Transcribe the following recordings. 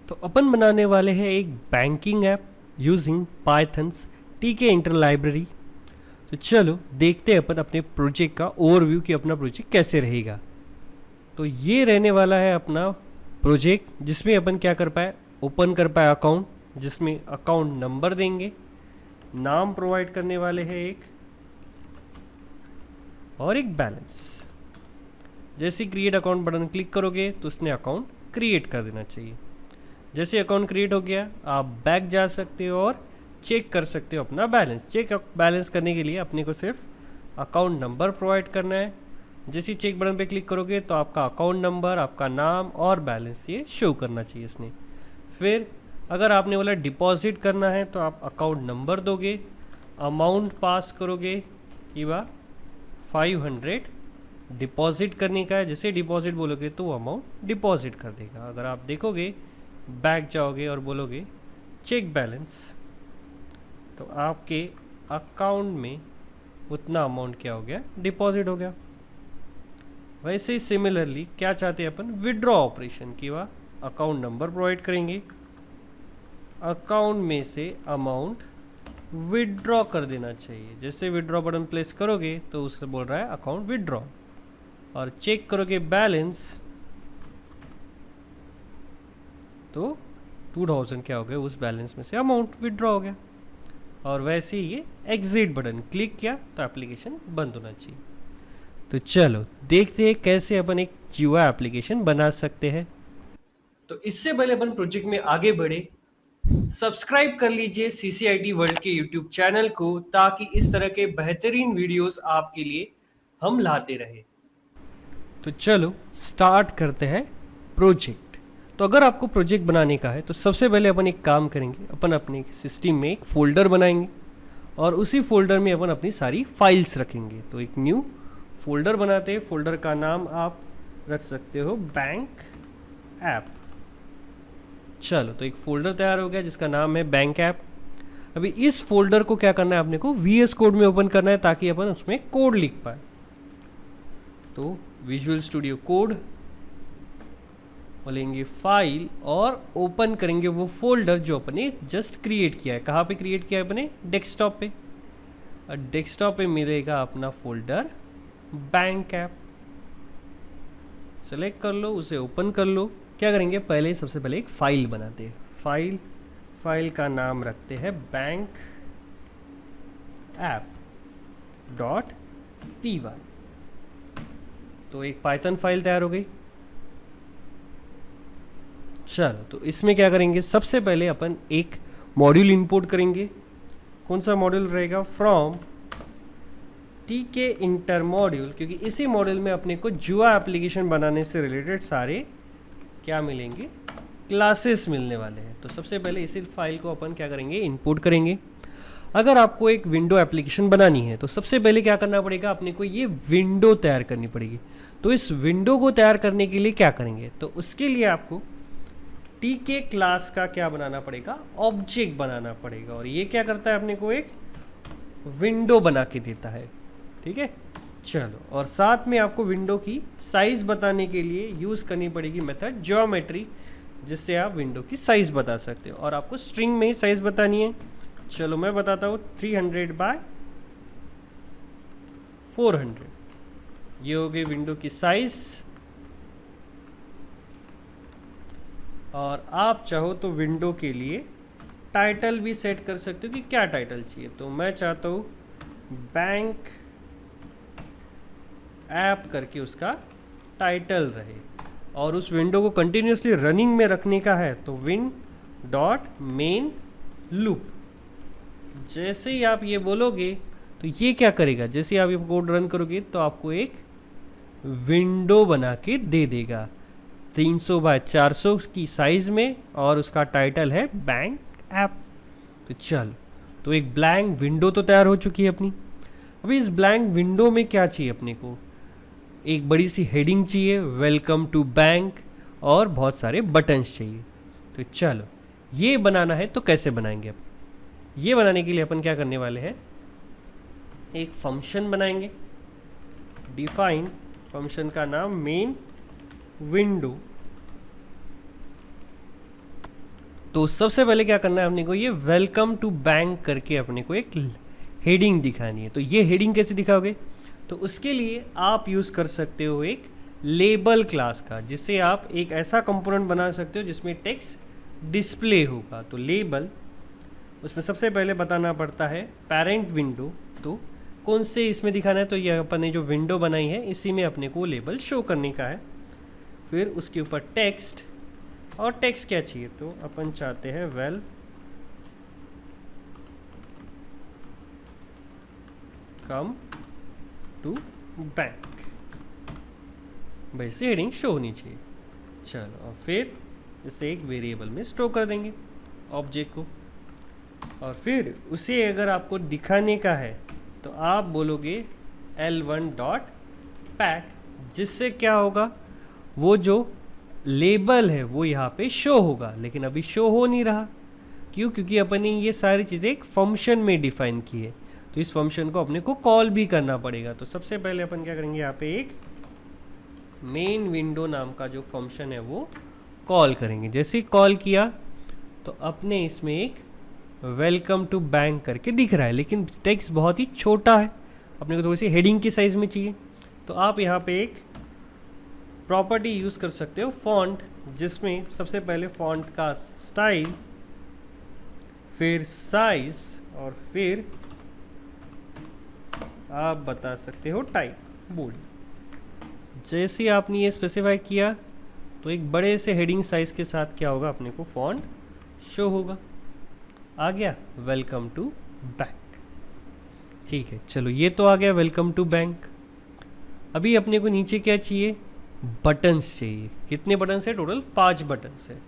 तो अपन बनाने वाले हैं एक बैंकिंग ऐप यूजिंग पाइथन्स टीके इंटर लाइब्रेरी। तो चलो देखते हैं अपन अपने प्रोजेक्ट का ओवरव्यू कि अपना प्रोजेक्ट कैसे रहेगा। तो ये रहने वाला है अपना प्रोजेक्ट जिसमें अपन क्या कर पाए, ओपन कर पाए अकाउंट, जिसमें अकाउंट नंबर देंगे, नाम प्रोवाइड करने वाले हैं एक, और एक बैलेंस। जैसे क्रिएट अकाउंट बटन क्लिक करोगे तो उसने अकाउंट क्रिएट कर देना चाहिए। जैसे अकाउंट क्रिएट हो गया आप बैक जा सकते हो और चेक कर सकते हो अपना बैलेंस। चेक बैलेंस करने के लिए अपने को सिर्फ अकाउंट नंबर प्रोवाइड करना है। जैसे चेक बटन पे क्लिक करोगे तो आपका अकाउंट नंबर, आपका नाम और बैलेंस ये शो करना चाहिए इसने। फिर अगर आपने बोला डिपॉजिट करना है तो आप अकाउंट नंबर दोगे, अमाउंट पास करोगे कि 500 डिपॉजिट करने का है। जैसे डिपॉजिट बोलोगे तो वो अमाउंट डिपॉजिट कर देगा। अगर आप देखोगे बैक जाओगे और बोलोगे चेक बैलेंस तो आपके अकाउंट में उतना अमाउंट क्या हो गया, डिपॉजिट हो गया। वैसे ही सिमिलरली क्या चाहते हैं अपन, विड्रॉ ऑपरेशन की अकाउंट नंबर प्रोवाइड करेंगे, अकाउंट में से अमाउंट विड्रॉ कर देना चाहिए। जैसे विड्रॉ बटन प्लेस करोगे तो उससे बोल रहा है अकाउंट विड्रॉ, और चेक करोगे बैलेंस तो 2000 क्या हो गया, उस बैलेंस में से अमाउंट विड्रॉ हो गया। और वैसे ही ये एग्जिट बटन क्लिक किया तो एप्लीकेशन बंद होना चाहिए। तो चलो देखते हैं कैसे अपन एक जीवा एप्लीकेशन बना सकते हैं। तो इससे पहले अपन प्रोजेक्ट में आगे बढ़े, सब्सक्राइब कर लीजिए CCIT वर्ल्ड के YouTube चैनल को, ताकि इस तरह के बेहतरीन वीडियोस आपके लिए हम लाते रहे। तो चलो स्टार्ट करते हैं प्रोजेक्ट। तो अगर आपको प्रोजेक्ट बनाने का है तो सबसे पहले अपन एक काम करेंगे, अपन अपने सिस्टम में एक फोल्डर बनाएंगे और उसी फोल्डर में अपन अपनी सारी फाइल्स रखेंगे। तो एक न्यू फोल्डर बनाते हैं। फोल्डर का नाम आप रख सकते हो बैंक ऐप। चलो तो एक फोल्डर तैयार हो गया जिसका नाम है बैंक ऐप। अभी इस फोल्डर को क्या करना है, अपने को VS कोड में ओपन करना है ताकि अपन उसमें कोड लिख पाए। तो विजुअल स्टूडियो कोड बोलेंगे फाइल और ओपन करेंगे वो फोल्डर जो अपने जस्ट क्रिएट किया है। कहाँ पे क्रिएट किया है अपने, डेस्कटॉप पे। और डेस्कटॉप पे मिलेगा अपना फोल्डर बैंक ऐप। सेलेक्ट कर लो, उसे ओपन कर लो। क्या करेंगे, पहले सबसे पहले एक फाइल बनाते हैं। फाइल का नाम रखते हैं बैंक ऐप .py। तो एक पाइथन फाइल तैयार हो गई। चलो तो इसमें क्या करेंगे, सबसे पहले अपन एक मॉड्यूल इंपोर्ट करेंगे। कौन सा मॉड्यूल रहेगा, फ्रॉम टीके इंटर मॉड्यूल, क्योंकि इसी मॉड्यूल में अपने को जुआ एप्लीकेशन बनाने से रिलेटेड सारे क्या मिलेंगे, क्लासेस मिलने वाले हैं। तो सबसे पहले इसी फाइल को अपन क्या करेंगे, इंपोर्ट करेंगे। अगर आपको एक विंडो एप्लीकेशन बनानी है तो सबसे पहले क्या करना पड़ेगा, अपने को ये विंडो तैयार करनी पड़ेगी। तो इस विंडो को तैयार करने के लिए क्या करेंगे, तो उसके लिए आपको टीके क्लास का क्या बनाना पड़ेगा, ऑब्जेक्ट बनाना पड़ेगा। और ये क्या करता है, अपने को एक विंडो बना के देता है। ठीक है, चलो। और साथ में आपको विंडो की साइज बताने के लिए यूज़ करनी पड़ेगी मेथड ज्योमेट्री, जिससे आप विंडो की साइज बता सकते हो। और आपको स्ट्रिंग में ही साइज बतानी है। चलो मैं बताता हूँ, 300 बाय 400 ये हो गई विंडो की साइज। और आप चाहो तो विंडो के लिए टाइटल भी सेट कर सकते हो कि क्या टाइटल चाहिए। तो मैं चाहता हूँ बैंक ऐप करके उसका टाइटल रहे, और उस विंडो को कंटिन्यूसली रनिंग में रखने का है तो win.main लूप। जैसे ही आप ये बोलोगे तो ये क्या करेगा, जैसे ही आप ये कोड रन करोगे तो आपको एक विंडो बना के दे देगा 300 बाय 400 की साइज में, और उसका टाइटल है बैंक ऐप। तो चलो, तो एक ब्लैंक विंडो तो तैयार हो चुकी है अपनी। अभी इस ब्लैंक विंडो में क्या चाहिए अपने को, एक बड़ी सी हेडिंग चाहिए, वेलकम टू बैंक, और बहुत सारे बटन्स चाहिए। तो चलो ये बनाना है तो कैसे बनाएंगे। अब ये बनाने के लिए अपन क्या करने वाले हैं, एक फंक्शन बनाएंगे। डिफाइन फंक्शन का नाम मेन विंडो तो सबसे पहले क्या करना है अपने को, ये वेलकम टू बैंक करके अपने को एक हेडिंग दिखानी है। तो ये हेडिंग कैसे दिखाओगे, तो उसके लिए आप यूज़ कर सकते हो एक लेबल क्लास का, जिससे आप एक ऐसा कंपोनेंट बना सकते हो जिसमें टेक्स्ट डिस्प्ले होगा। तो लेबल, उसमें सबसे पहले बताना पड़ता है पेरेंट विंडो, तो कौन से इसमें दिखाना है, तो ये अपन ने जो विंडो बनाई है इसी में अपने को लेबल शो करने का है। फिर उसके ऊपर टेक्स्ट, और टेक्स्ट क्या चाहिए, तो अपन चाहते हैं वेल कम टू बैंक, वैसे हेडिंग शो होनी चाहिए। चलो, और फिर इसे एक वेरिएबल में स्टोर कर देंगे ऑब्जेक्ट को, और फिर उसे अगर आपको दिखाने का है तो आप बोलोगे l1.pack, जिससे क्या होगा, वो जो लेबल है वो यहाँ पे शो होगा, लेकिन अभी शो हो नहीं रहा। क्यों, क्योंकि अपन ने ये सारी चीज़ें एक फंक्शन में डिफाइन की है, तो इस फंक्शन को अपने को कॉल भी करना पड़ेगा। तो सबसे पहले अपन क्या करेंगे, यहाँ पे एक मेन विंडो नाम का जो फंक्शन है वो कॉल करेंगे। जैसे ही कॉल किया तो अपने इसमें एक वेलकम टू बैंक करके दिख रहा है, लेकिन टेक्स्ट बहुत ही छोटा है, अपने को थोड़ी सी हेडिंग की साइज़ में चाहिए। तो आप यहाँ पे एक प्रॉपर्टी यूज़ कर सकते हो फॉन्ट, जिसमें सबसे पहले फॉन्ट का स्टाइल, फिर साइज, और फिर आप बता सकते हो टाइप, बोल्ड। जैसे ही आपने ये स्पेसिफाई किया तो एक बड़े से हेडिंग साइज के साथ क्या होगा, अपने को फॉन्ट शो होगा। आ गया वेलकम टू बैंक। ठीक है, चलो ये तो आ गया वेलकम टू बैंक। अभी अपने को नीचे क्या चाहिए, बटन्स चाहिए। कितने बटन्स है, टोटल 5 बटन्स है,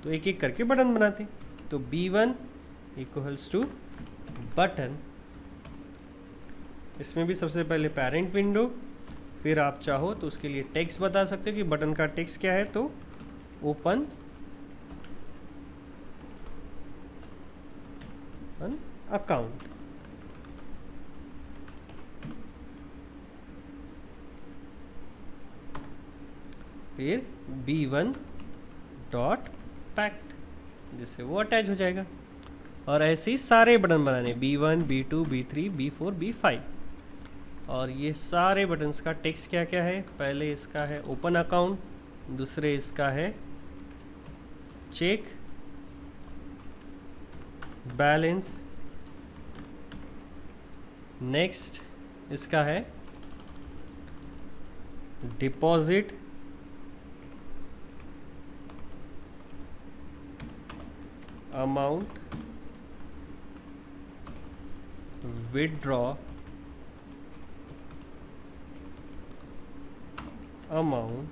तो एक एक करके बटन बनाते। तो B1 इक्वल्स टू बटन, इसमें भी सबसे पहले पेरेंट विंडो, फिर आप चाहो तो उसके लिए टेक्स्ट बता सकते हो कि बटन का टेक्स्ट क्या है, तो ओपन an अकाउंट। फिर B1.packed, जिससे वो अटैच हो जाएगा। और ऐसे ही सारे बटन बनाने, B1, B2, B3, B4, B5। और ये सारे बटन्स का टेक्स्ट क्या क्या है, पहले इसका है ओपन अकाउंट, दूसरे इसका है चेक बैलेंस, नेक्स्ट इसका है डिपॉजिट, अमाउंट, विथड्रॉ अमाउंट,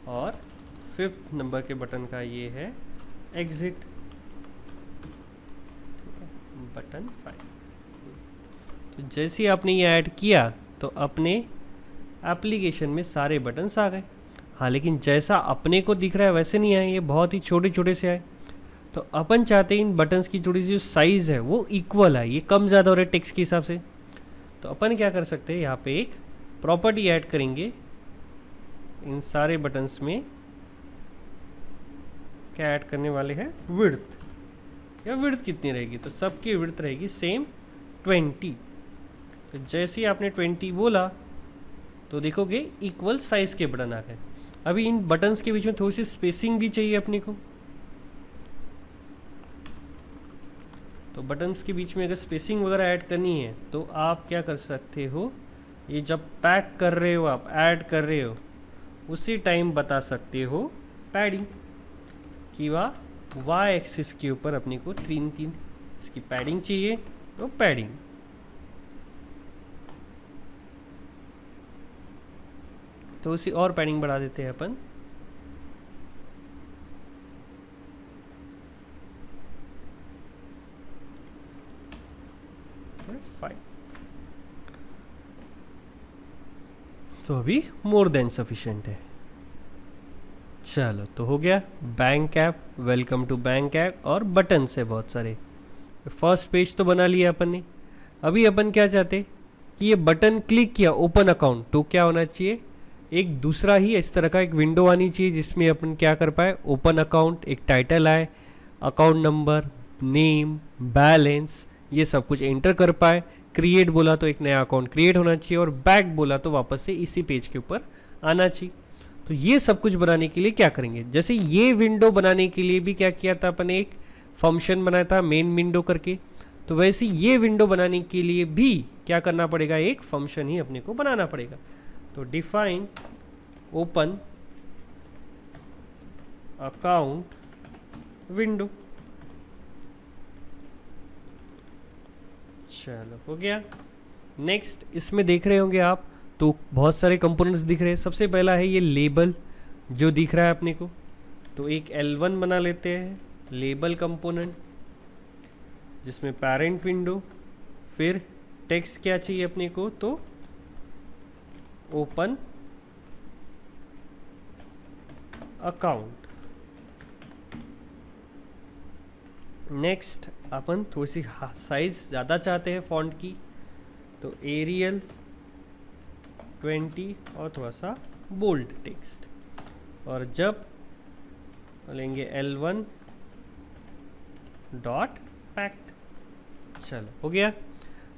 और 5th नंबर के बटन का ये है एग्जिट, बटन 5। तो जैसे ही आपने ये ऐड किया तो अपने एप्लीकेशन में सारे बटन्स आ गए। हाँ, लेकिन जैसा अपने को दिख रहा है वैसे नहीं आए, ये बहुत ही छोटे छोटे से आए। तो अपन चाहते हैं इन बटन्स की थोड़ी सी जो साइज़ है वो इक्वल है, ये कम ज़्यादा हो रहा है टेक्स्ट के हिसाब से। तो अपन क्या कर सकते हैं, यहाँ पे एक प्रॉपर्टी ऐड करेंगे इन सारे बटन्स में। क्या ऐड करने वाले हैं, विड्थ, या विड्थ कितनी रहेगी, तो सबकी विड्थ रहेगी सेम 20। तो जैसे ही आपने 20 बोला तो देखोगे इक्वल साइज़ के बटन आ गए। अभी इन बटन्स के बीच में थोड़ी सी स्पेसिंग भी चाहिए अपने को, तो बटन्स के बीच में अगर स्पेसिंग वगैरह ऐड करनी है तो आप क्या कर सकते हो, ये जब पैक कर रहे हो, आप ऐड कर रहे हो, उसी टाइम बता सकते हो पैडिंग कि वाह वाई एक्सिस के ऊपर अपने को 3 इसकी पैडिंग चाहिए, तो पैडिंग। तो उसी और पैडिंग बढ़ा देते हैं अपन। तो अभी मोर देन सफिशिएंट है। चलो, तो हो गया bank app, welcome to bank app, और बटन से बहुत सारे। फर्स्ट पेज तो बना लिया अपन ने। अभी अपन क्या चाहते कि ये बटन क्लिक किया ओपन अकाउंट, तो क्या होना चाहिए, एक दूसरा ही इस तरह का एक विंडो आनी चाहिए जिसमें अपन क्या कर पाए, ओपन अकाउंट, एक टाइटल आए, अकाउंट नंबर, नेम, बैलेंस, ये सब कुछ एंटर कर पाए। क्रिएट बोला तो एक नया अकाउंट क्रिएट होना चाहिए, और बैक बोला तो वापस से इसी पेज के ऊपर आना चाहिए। तो ये सब कुछ बनाने के लिए क्या करेंगे, जैसे ये विंडो बनाने के लिए भी क्या किया था अपन, एक फंक्शन बनाया था मेन विंडो करके, तो वैसे ये विंडो बनाने के लिए भी क्या करना पड़ेगा, एक फंक्शन ही अपने को बनाना पड़ेगा। तो डिफाइन ओपन अकाउंट विंडो, चलो हो गया। नेक्स्ट इसमें देख रहे होंगे आप तो बहुत सारे कंपोनेंट्स दिख रहे हैं। सबसे पहला है ये लेबल जो दिख रहा है अपने को, तो एक L1 बना लेते हैं लेबल कंपोनेंट, जिसमें पेरेंट विंडो, फिर टेक्स्ट क्या चाहिए अपने को, तो ओपन अकाउंट। नेक्स्ट अपन थोड़ी सी साइज ज़्यादा चाहते हैं फॉन्ट की, तो एरियल 20 और थोड़ा सा बोल्ड टेक्स्ट, और जब लेंगे L1 डॉट पैक्ट, चलो हो गया।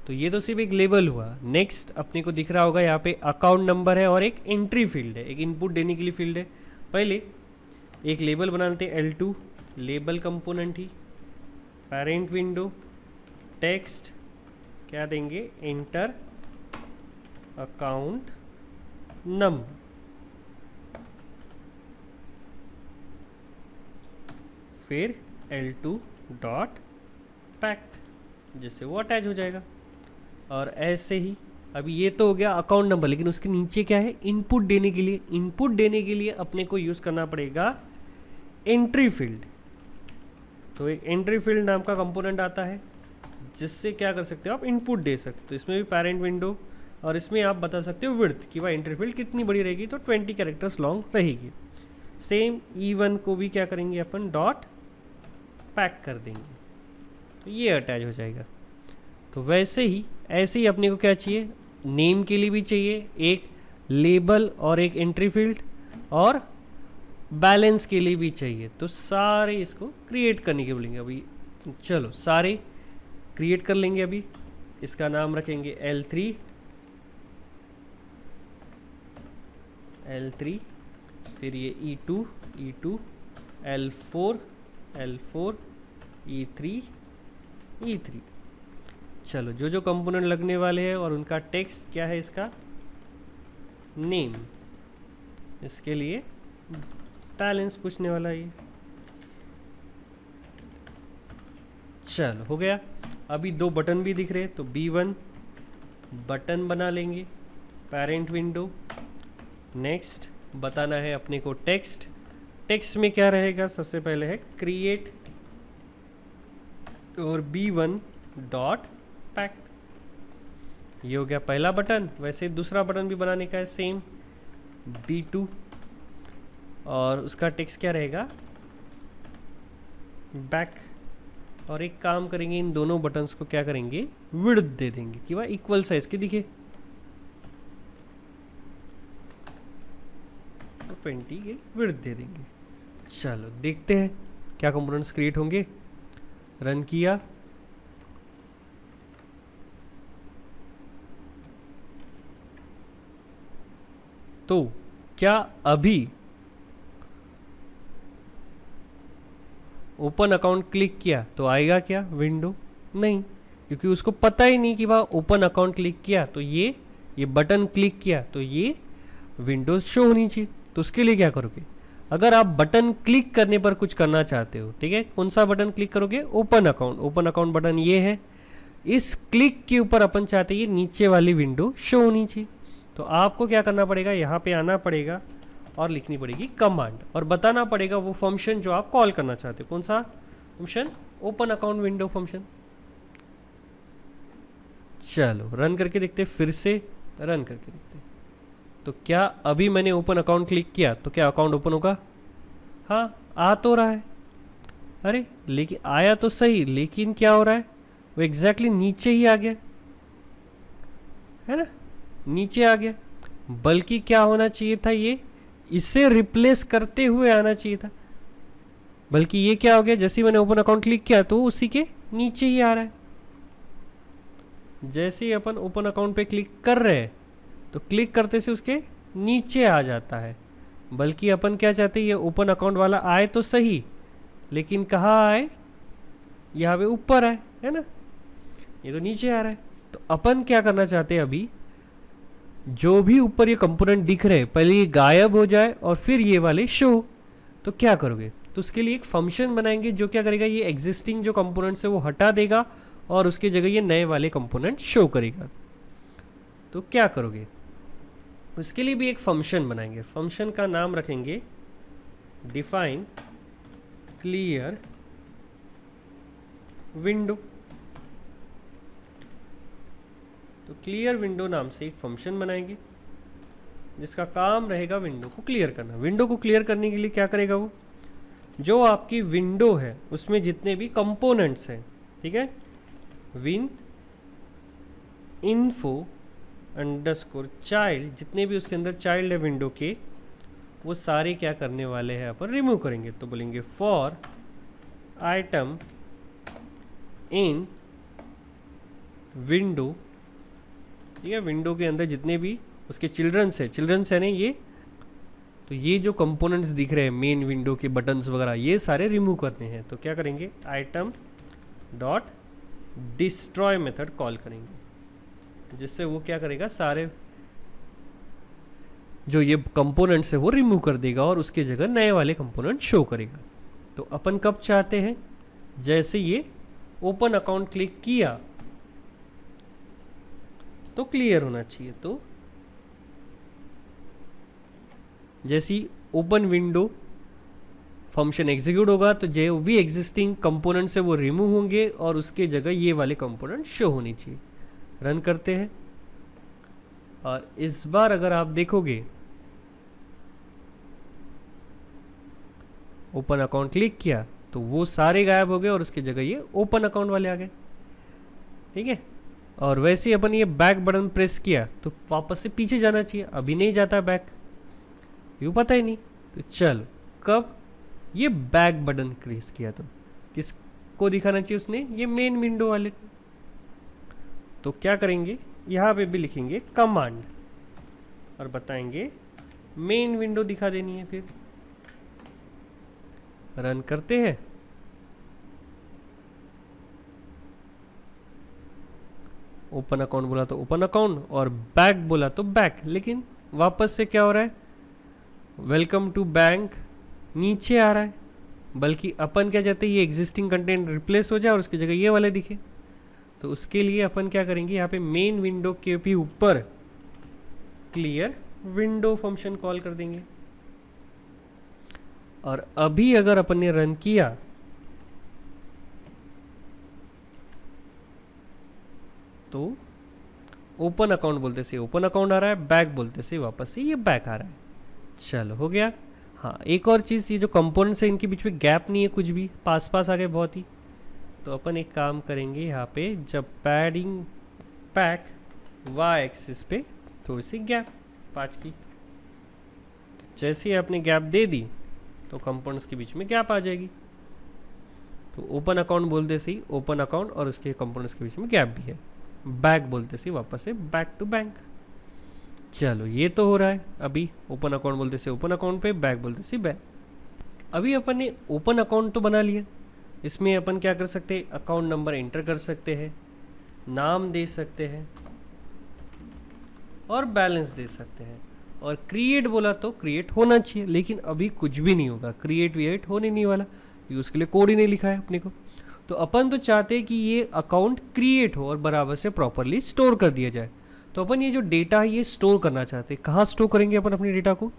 तो ये तो सिर्फ एक लेबल हुआ। नेक्स्ट अपने को दिख रहा होगा यहाँ पे अकाउंट नंबर है और एक एंट्री फील्ड है, एक इनपुट देने के लिए फील्ड है। पहले एक लेबल बना लेते हैं L2 लेबल कंपोनेंट ही, पेरेंट विंडो, टेक्स्ट क्या देंगे, एंटर अकाउंट नंबर, फिर L2 डॉट पैक्ट, जिससे वो अटैच हो जाएगा। और ऐसे ही अभी ये तो हो गया अकाउंट नंबर, लेकिन उसके नीचे क्या है, इनपुट देने के लिए, इनपुट देने के लिए अपने को यूज़ करना पड़ेगा एंट्री फील्ड। तो एक एंट्री फील्ड नाम का कंपोनेंट आता है जिससे क्या कर सकते हो आप, इनपुट दे सकते हो। इसमें भी पेरेंट विंडो, और इसमें आप बता सकते हो विड्थ कि वह एंट्री फील्ड कितनी बड़ी रहेगी, तो 20 कैरेक्टर्स लॉन्ग रहेगी। सेम E1 को भी क्या करेंगे अपन, डॉट पैक कर देंगे, तो ये अटैच हो जाएगा। तो वैसे ही ऐसे ही अपने को क्या चाहिए, नेम के लिए भी चाहिए एक लेबल और एक एंट्री फील्ड, और बैलेंस के लिए भी चाहिए। तो सारे इसको क्रिएट करने के बोलेंगे अभी। चलो सारे क्रिएट कर लेंगे अभी। इसका नाम रखेंगे L3, फिर ये E2, L4, E3। चलो जो जो कंपोनेंट लगने वाले हैं और उनका टेक्स्ट क्या है, इसका नेम, इसके लिए बैलेंस पूछने वाला है ये। चलो हो गया। अभी दो बटन भी दिख रहे हैं, तो B1 बटन बना लेंगे, पेरेंट विंडो। नेक्स्ट बताना है अपने को टेक्स्ट, टेक्स्ट में क्या रहेगा, सबसे पहले है क्रिएट और B1 डॉट पैक्ट। ये हो गया पहला बटन। वैसे दूसरा बटन भी बनाने का है सेम, B2, और उसका टेक्स्ट क्या रहेगा, बैक। और एक काम करेंगे, इन दोनों बटन्स को क्या करेंगे, विड्थ दे देंगे कि वह इक्वल साइज के दिखे, तो 20 के विड्थ दे देंगे। चलो देखते हैं क्या कंपोनेंट्स क्रिएट होंगे। रन किया, तो क्या अभी ओपन अकाउंट क्लिक किया तो आएगा क्या विंडो, नहीं, क्योंकि उसको पता ही नहीं कि वह ओपन अकाउंट क्लिक किया तो ये बटन क्लिक किया तो ये विंडो शो होनी चाहिए। तो उसके लिए क्या करोगे, अगर आप बटन क्लिक करने पर कुछ करना चाहते हो, ठीक है, कौन सा बटन क्लिक करोगे, ओपन अकाउंट बटन ये है। इस क्लिक के ऊपर अपन चाहते हैं ये नीचे वाली विंडो शो होनी चाहिए। तो आपको क्या करना पड़ेगा, यहाँ पे आना पड़ेगा और लिखनी पड़ेगी कमांड, और बताना पड़ेगा वो फंक्शन जो आप कॉल करना चाहते हो। कौन सा function, open account window function. चलो रन करके देखते, फिर से रन करके देखते। तो क्या अभी मैंने ओपन अकाउंट क्लिक किया तो क्या अकाउंट ओपन होगा, हाँ आ तो रहा है। अरे लेकिन आया तो सही, लेकिन क्या हो रहा है, वो एग्जैक्टली नीचे ही आ गया है ना, नीचे आ गया। बल्कि क्या होना चाहिए था, ये इसे रिप्लेस करते हुए आना चाहिए था। बल्कि ये क्या हो गया, जैसे ही मैंने ओपन अकाउंट क्लिक किया तो उसी के नीचे ही आ रहा है। जैसे ही अपन ओपन अकाउंट पे क्लिक कर रहे हैं तो क्लिक करते से उसके नीचे आ जाता है। बल्कि अपन क्या चाहते हैं, ये ओपन अकाउंट वाला आए तो सही, लेकिन कहाँ आए, यहाँ पे ऊपर आए, है ना, ये तो नीचे आ रहा है। तो अपन क्या करना चाहते हैं, अभी जो भी ऊपर ये कंपोनेंट दिख रहे हैं पहले ये गायब हो जाए और फिर ये वाले शो। तो क्या करोगे, तो उसके लिए एक फंक्शन बनाएंगे जो क्या करेगा, ये एग्जिस्टिंग जो कंपोनेंट्स है वो हटा देगा और उसकी जगह ये नए वाले कंपोनेंट शो करेगा। तो क्या करोगे, उसके लिए भी एक फंक्शन बनाएंगे। फंक्शन का नाम रखेंगे डिफाइन क्लियर विंडो। तो क्लियर विंडो नाम से एक फंक्शन बनाएंगे जिसका काम रहेगा विंडो को क्लियर करना। विंडो को क्लियर करने के लिए क्या करेगा, वो जो आपकी विंडो है उसमें जितने भी कंपोनेंट्स हैं, ठीक है, विन इन्फो अंडरस्कोर चाइल्ड, जितने भी उसके अंदर चाइल्ड है विंडो के, वो सारे क्या करने वाले हैं, अपन रिमूव करेंगे। तो बोलेंगे फॉर आइटम इन विंडो, ठीक है, विंडो के अंदर जितने भी उसके चिल्ड्रंस है ना ये, तो ये जो कंपोनेंट्स दिख रहे हैं मेन विंडो के बटन्स वगैरह ये सारे रिमूव करने हैं। तो क्या करेंगे, item dot destroy method call करेंगे, जिससे वो क्या करेगा, सारे जो ये कंपोनेंट्स है वो रिमूव कर देगा और उसके जगह नए वाले कंपोनेंट शो करेगा। तो अपन कब चाहते हैं, जैसे ये ओपन अकाउंट क्लिक किया तो क्लियर होना चाहिए। तो जैसी ओपन विंडो फंक्शन एग्जीक्यूट होगा तो जो भी एग्जिस्टिंग कंपोनेंट्स है वो रिमूव होंगे और उसके जगह ये वाले कंपोनेंट शो होनी चाहिए। रन करते हैं और इस बार अगर आप देखोगे ओपन अकाउंट क्लिक किया तो वो सारे गायब हो गए और उसकी जगह ये ओपन अकाउंट वाले आ गए, ठीक है। और वैसे ही अपन ये बैक बटन प्रेस किया तो वापस से पीछे जाना चाहिए, अभी नहीं जाता बैक, यूँ पता ही नहीं। तो चलो, कब ये बैक बटन प्रेस किया तो किसको दिखाना चाहिए उसने, ये मेन विंडो वाले को। तो क्या करेंगे, यहाँ पे भी लिखेंगे कमांड और बताएंगे मेन विंडो दिखा देनी है। फिर रन करते हैं, ओपन अकाउंट बोला तो ओपन अकाउंट और बैक बोला तो बैक, लेकिन वापस से क्या हो रहा है, वेलकम टू बैंक नीचे आ रहा है। बल्कि अपन क्या चाहते हैं, ये एग्जिस्टिंग कंटेंट रिप्लेस हो जाए और उसकी जगह ये वाले दिखे। तो उसके लिए अपन क्या करेंगे, यहाँ पे मेन विंडो के भी ऊपर क्लियर विंडो फंक्शन कॉल कर देंगे। और अभी अगर अपन ने रन किया तो ओपन अकाउंट बोलते से ओपन अकाउंट आ रहा है, बैक बोलते से वापस से ये बैक आ रहा है। चलो हो गया। हाँ, एक और चीज़, ये जो कंपोनेंट्स है इनके बीच में गैप नहीं है, कुछ भी पास पास आ गए बहुत ही। तो अपन एक काम करेंगे, यहाँ पे जब पैडिंग पैक वाई एक्सिस पे थोड़ी सी गैप 5 की, तो जैसे ही आपने गैप दे दी तो कंपोनेंट्स के बीच में गैप आ जाएगी। तो ओपन अकाउंट बोलते से ही ओपन अकाउंट और उसके कंपोनेंट्स के बीच में गैप भी है। बैक बोलते से वापस से बैक टू बैंक। चलो ये तो हो रहा है। अभी ओपन अकाउंट बोलते से ओपन अकाउंट पे, बैक बोलते से बैक। अभी अपन ने ओपन अकाउंट तो बना लिया, इसमें अपन क्या कर सकते हैं, अकाउंट नंबर एंटर कर सकते हैं, नाम दे सकते हैं और बैलेंस दे सकते हैं। और क्रिएट बोला तो क्रिएट होना चाहिए, लेकिन अभी कुछ भी नहीं होगा, क्रिएट विएट होने नहीं वाला, उसके लिए कोड ही नहीं लिखा है अपने को। तो अपन तो चाहते हैं कि ये अकाउंट क्रिएट हो और बराबर से प्रॉपरली स्टोर कर दिया जाए। तो अपन ये जो डेटा है ये स्टोर करना चाहते हैं। कहाँ स्टोर करेंगे अपन अपने डेटा को,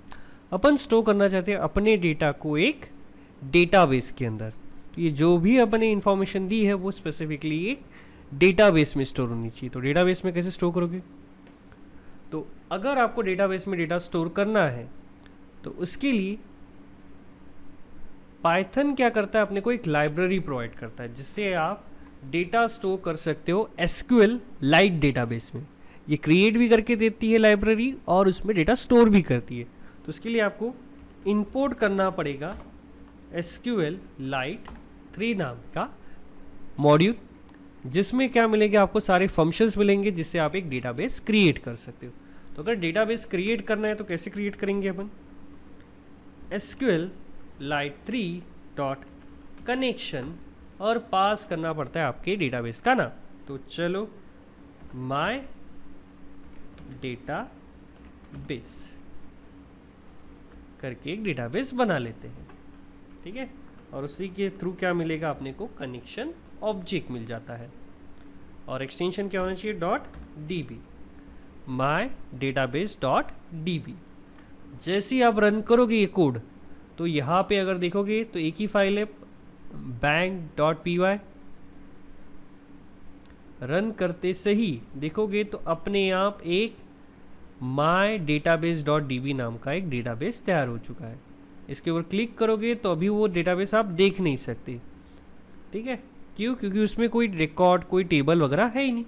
अपन स्टोर करना चाहते हैं अपने डेटा को एक डेटाबेस के अंदर। तो ये जो भी अपन ने इन्फॉर्मेशन दी है वो स्पेसिफिकली एक डेटाबेस में स्टोर होनी चाहिए। तो डेटाबेस में कैसे स्टोर करोगे, तो अगर आपको डेटाबेस में डेटा स्टोर करना है तो उसके लिए पाइथन क्या करता है, अपने को एक लाइब्रेरी प्रोवाइड करता है जिससे आप डेटा स्टोर कर सकते हो एसक्यूएल लाइट डेटाबेस में। ये क्रिएट भी करके देती है लाइब्रेरी और उसमें डेटा स्टोर भी करती है। तो उसके लिए आपको इंपोर्ट करना पड़ेगा SQLite 3 नाम का मॉड्यूल, जिसमें क्या मिलेगा आपको सारे फंक्शंस मिलेंगे जिससे आप एक डेटाबेस क्रिएट कर सकते हो। तो अगर डेटाबेस क्रिएट करना है तो कैसे क्रिएट करेंगे अपन, SQLite 3 डॉट कनेक्शन और पास करना पड़ता है आपके डेटाबेस का नाम। तो चलो माय डेटाबेस करके एक डेटाबेस बना लेते हैं, ठीक है। और उसी के थ्रू क्या मिलेगा अपने को, कनेक्शन ऑब्जेक्ट मिल जाता है और एक्सटेंशन क्या होना चाहिए, .db, माय डेटाबेस .db। जैसे ही आप रन करोगे ये कोड तो यहाँ पे अगर देखोगे तो एक ही फाइल है bank.py, रन करते से ही देखोगे तो अपने आप एक माय डेटाबेस .db नाम का एक डेटाबेस तैयार हो चुका है। इसके ऊपर क्लिक करोगे तो अभी वो डेटाबेस आप देख नहीं सकते, ठीक है। क्यों? क्योंकि उसमें कोई रिकॉर्ड, कोई टेबल वगैरह है ही नहीं।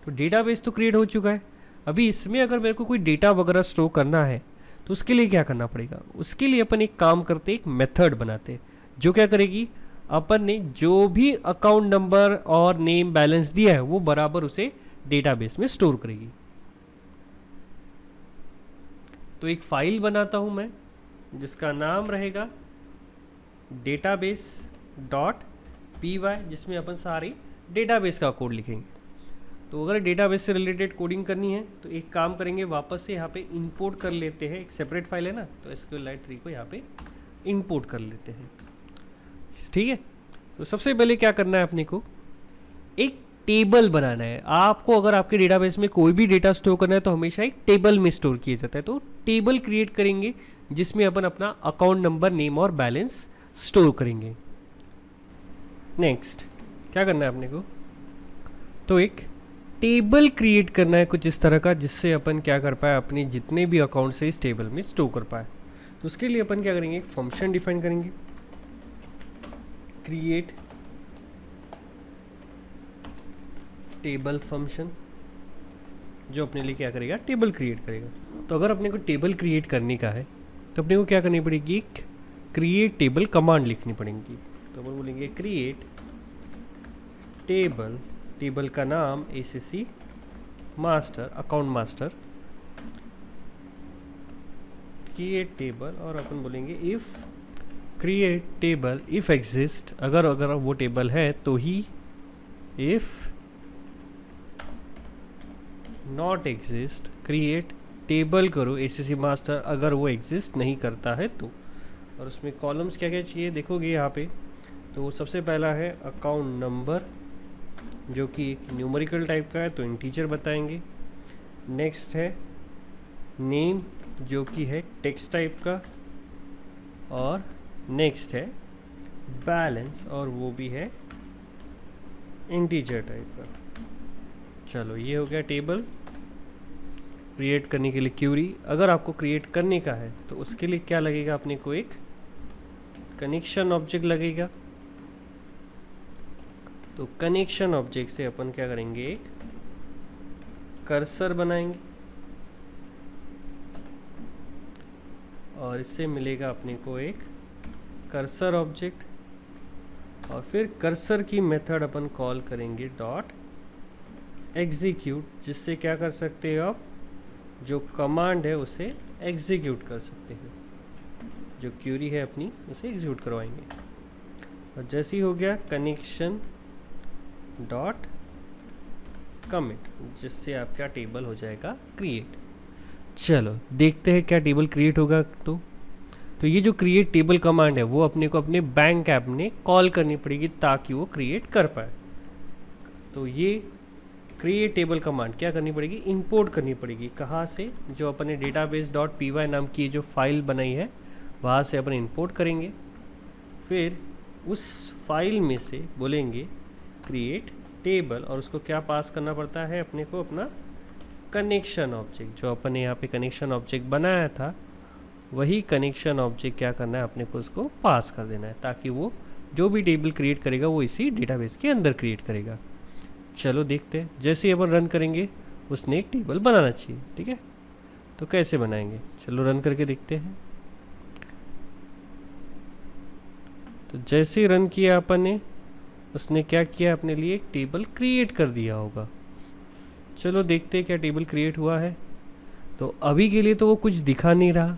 तो डेटाबेस तो क्रिएट हो चुका है। अभी इसमें अगर मेरे को कोई डेटा वगैरह स्टोर करना है तो उसके लिए क्या करना पड़ेगा, उसके लिए अपन एक काम करते, एक मेथड बनाते जो क्या करेगी, अपन ने जो भी अकाउंट नंबर और नेम बैलेंस दिया है वो बराबर उसे डेटाबेस में स्टोर करेगी। तो एक फाइल बनाता हूं मैं जिसका नाम रहेगा database.py, जिसमें अपन सारी डेटाबेस का कोड लिखेंगे। तो अगर डेटाबेस से रिलेटेड कोडिंग करनी है तो एक काम करेंगे, वापस से यहाँ पे इंपोर्ट कर लेते हैं, एक सेपरेट फाइल है ना, तो SQLite 3 को यहाँ पे इंपोर्ट कर लेते हैं, ठीक है। तो सबसे पहले क्या करना है अपने को, एक टेबल बनाना है। आपको अगर आपके डेटाबेस में कोई भी डेटा स्टोर करना है तो हमेशा एक टेबल में स्टोर किया जाता है। तो टेबल क्रिएट करेंगे जिसमें अपन अपना अकाउंट नंबर, नेम और बैलेंस स्टोर करेंगे। नेक्स्ट क्या करना है अपने को, तो एक टेबल क्रिएट करना है कुछ इस तरह का, जिससे अपन क्या कर पाए, अपने जितने भी अकाउंट से इस टेबल में स्टोर कर पाए। तो उसके लिए अपन क्या करेंगे, एक फंक्शन डिफाइन करेंगे, क्रिएट टेबल फंक्शन, जो अपने लिए क्या करेगा, टेबल क्रिएट करेगा। तो अगर अपने को टेबल क्रिएट करने का है तो अपने को क्या करनी पड़ेगी, एक क्रिएट टेबल कमांड लिखनी पड़ेगी। तो अपन बोलेंगे क्रिएट टेबल, टेबल का नाम ACC master, account master, create table, और अपन बोलेंगे if create table if exist, अगर वो टेबल है तो ही, if not exist create table करो ACC मास्टर, अगर वो एग्जिस्ट नहीं करता है तो। और उसमें कॉलम्स क्या क्या चाहिए देखोगे यहाँ पे, तो सबसे पहला है अकाउंट नंबर, जो कि एक न्यूमेरिकल टाइप का है तो इंटीजर बताएंगे। नेक्स्ट है नेम, जो कि है टेक्स्ट टाइप का, और नेक्स्ट है बैलेंस, और वो भी है इंटीजर टाइप का। चलो ये हो गया टेबल क्रिएट करने के लिए क्यूरी। अगर आपको क्रिएट करने का है तो उसके लिए क्या लगेगा, अपने को एक कनेक्शन ऑब्जेक्ट लगेगा। तो कनेक्शन ऑब्जेक्ट से अपन क्या करेंगे, एक कर्सर बनाएंगे और इससे मिलेगा अपने को एक कर्सर ऑब्जेक्ट, और फिर कर्सर की मेथड अपन कॉल करेंगे डॉट एग्जीक्यूट, जिससे क्या कर सकते हो आप, जो कमांड है उसे एग्जीक्यूट कर सकते हो, जो क्यूरी है अपनी उसे एग्जीक्यूट करवाएंगे। और जैसे ही हो गया कनेक्शन डॉट कमिट, जिससे आपका टेबल हो जाएगा क्रिएट। चलो देखते हैं क्या टेबल क्रिएट होगा। तो ये जो क्रिएट टेबल कमांड है वो अपने को अपने बैंक ऐप में कॉल करनी पड़ेगी ताकि वो क्रिएट कर पाए। तो ये क्रिएट टेबल कमांड क्या करनी पड़ेगी, इंपोर्ट करनी पड़ेगी। कहाँ से, जो अपने database.py नाम की जो फाइल बनाई है वहाँ से अपन इंपोर्ट करेंगे। फिर उस फाइल में से बोलेंगे क्रिएट टेबल, और उसको क्या पास करना पड़ता है अपने को, अपना कनेक्शन ऑब्जेक्ट, जो अपन ने यहाँ पे कनेक्शन ऑब्जेक्ट बनाया था वही कनेक्शन ऑब्जेक्ट क्या करना है अपने को, उसको पास कर देना है, ताकि वो जो भी टेबल क्रिएट करेगा वो इसी डेटाबेस के अंदर क्रिएट करेगा। चलो देखते हैं, जैसे ही अपन रन करेंगे उसने एक टेबल बनाना चाहिए। ठीक है, तो कैसे बनाएंगे, चलो रन करके देखते हैं। तो जैसे ही रन किया अपन ने, उसने क्या किया, अपने लिए एक टेबल क्रिएट कर दिया होगा। चलो देखते हैं क्या टेबल क्रिएट हुआ है। तो अभी के लिए तो वो कुछ दिखा नहीं रहा।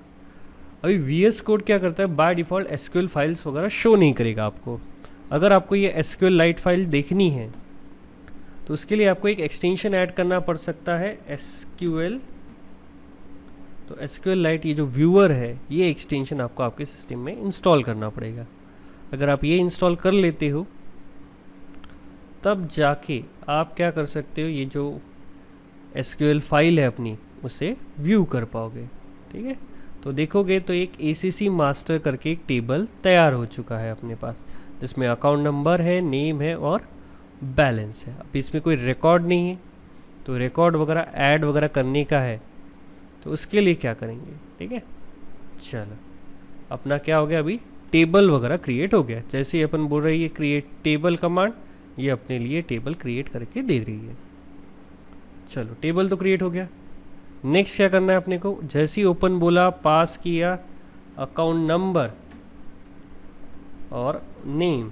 अभी VS कोड क्या करता है, बाय डिफ़ॉल्ट SQL फाइल्स वगैरह शो नहीं करेगा आपको। अगर आपको ये SQLite फाइल देखनी है तो उसके लिए आपको एक एक्सटेंशन ऐड करना पड़ सकता है, SQL। तो SQLite ये जो व्यूअर है, ये एक्सटेंशन आपको आपके सिस्टम में इंस्टॉल करना पड़ेगा। अगर आप ये इंस्टॉल कर लेते हो तब जाके आप क्या कर सकते हो, ये जो SQL फाइल है अपनी, उसे व्यू कर पाओगे। ठीक है, तो देखोगे तो एक ACC मास्टर करके एक टेबल तैयार हो चुका है अपने पास, जिसमें अकाउंट नंबर है, नेम है और बैलेंस है। अब इसमें कोई रिकॉर्ड नहीं है, तो रिकॉर्ड वगैरह ऐड वगैरह करने का है, तो उसके लिए क्या करेंगे। ठीक है, चलो अपना क्या हो गया, अभी टेबल वगैरह क्रिएट हो गया। जैसे ही अपन बोल रहे हैं क्रिएट टेबल कमांड, ये अपने लिए टेबल क्रिएट करके दे रही है। चलो टेबल तो क्रिएट हो गया। नेक्स्ट क्या करना है अपने को, जैसे ही ओपन बोला, पास किया अकाउंट नंबर और नेम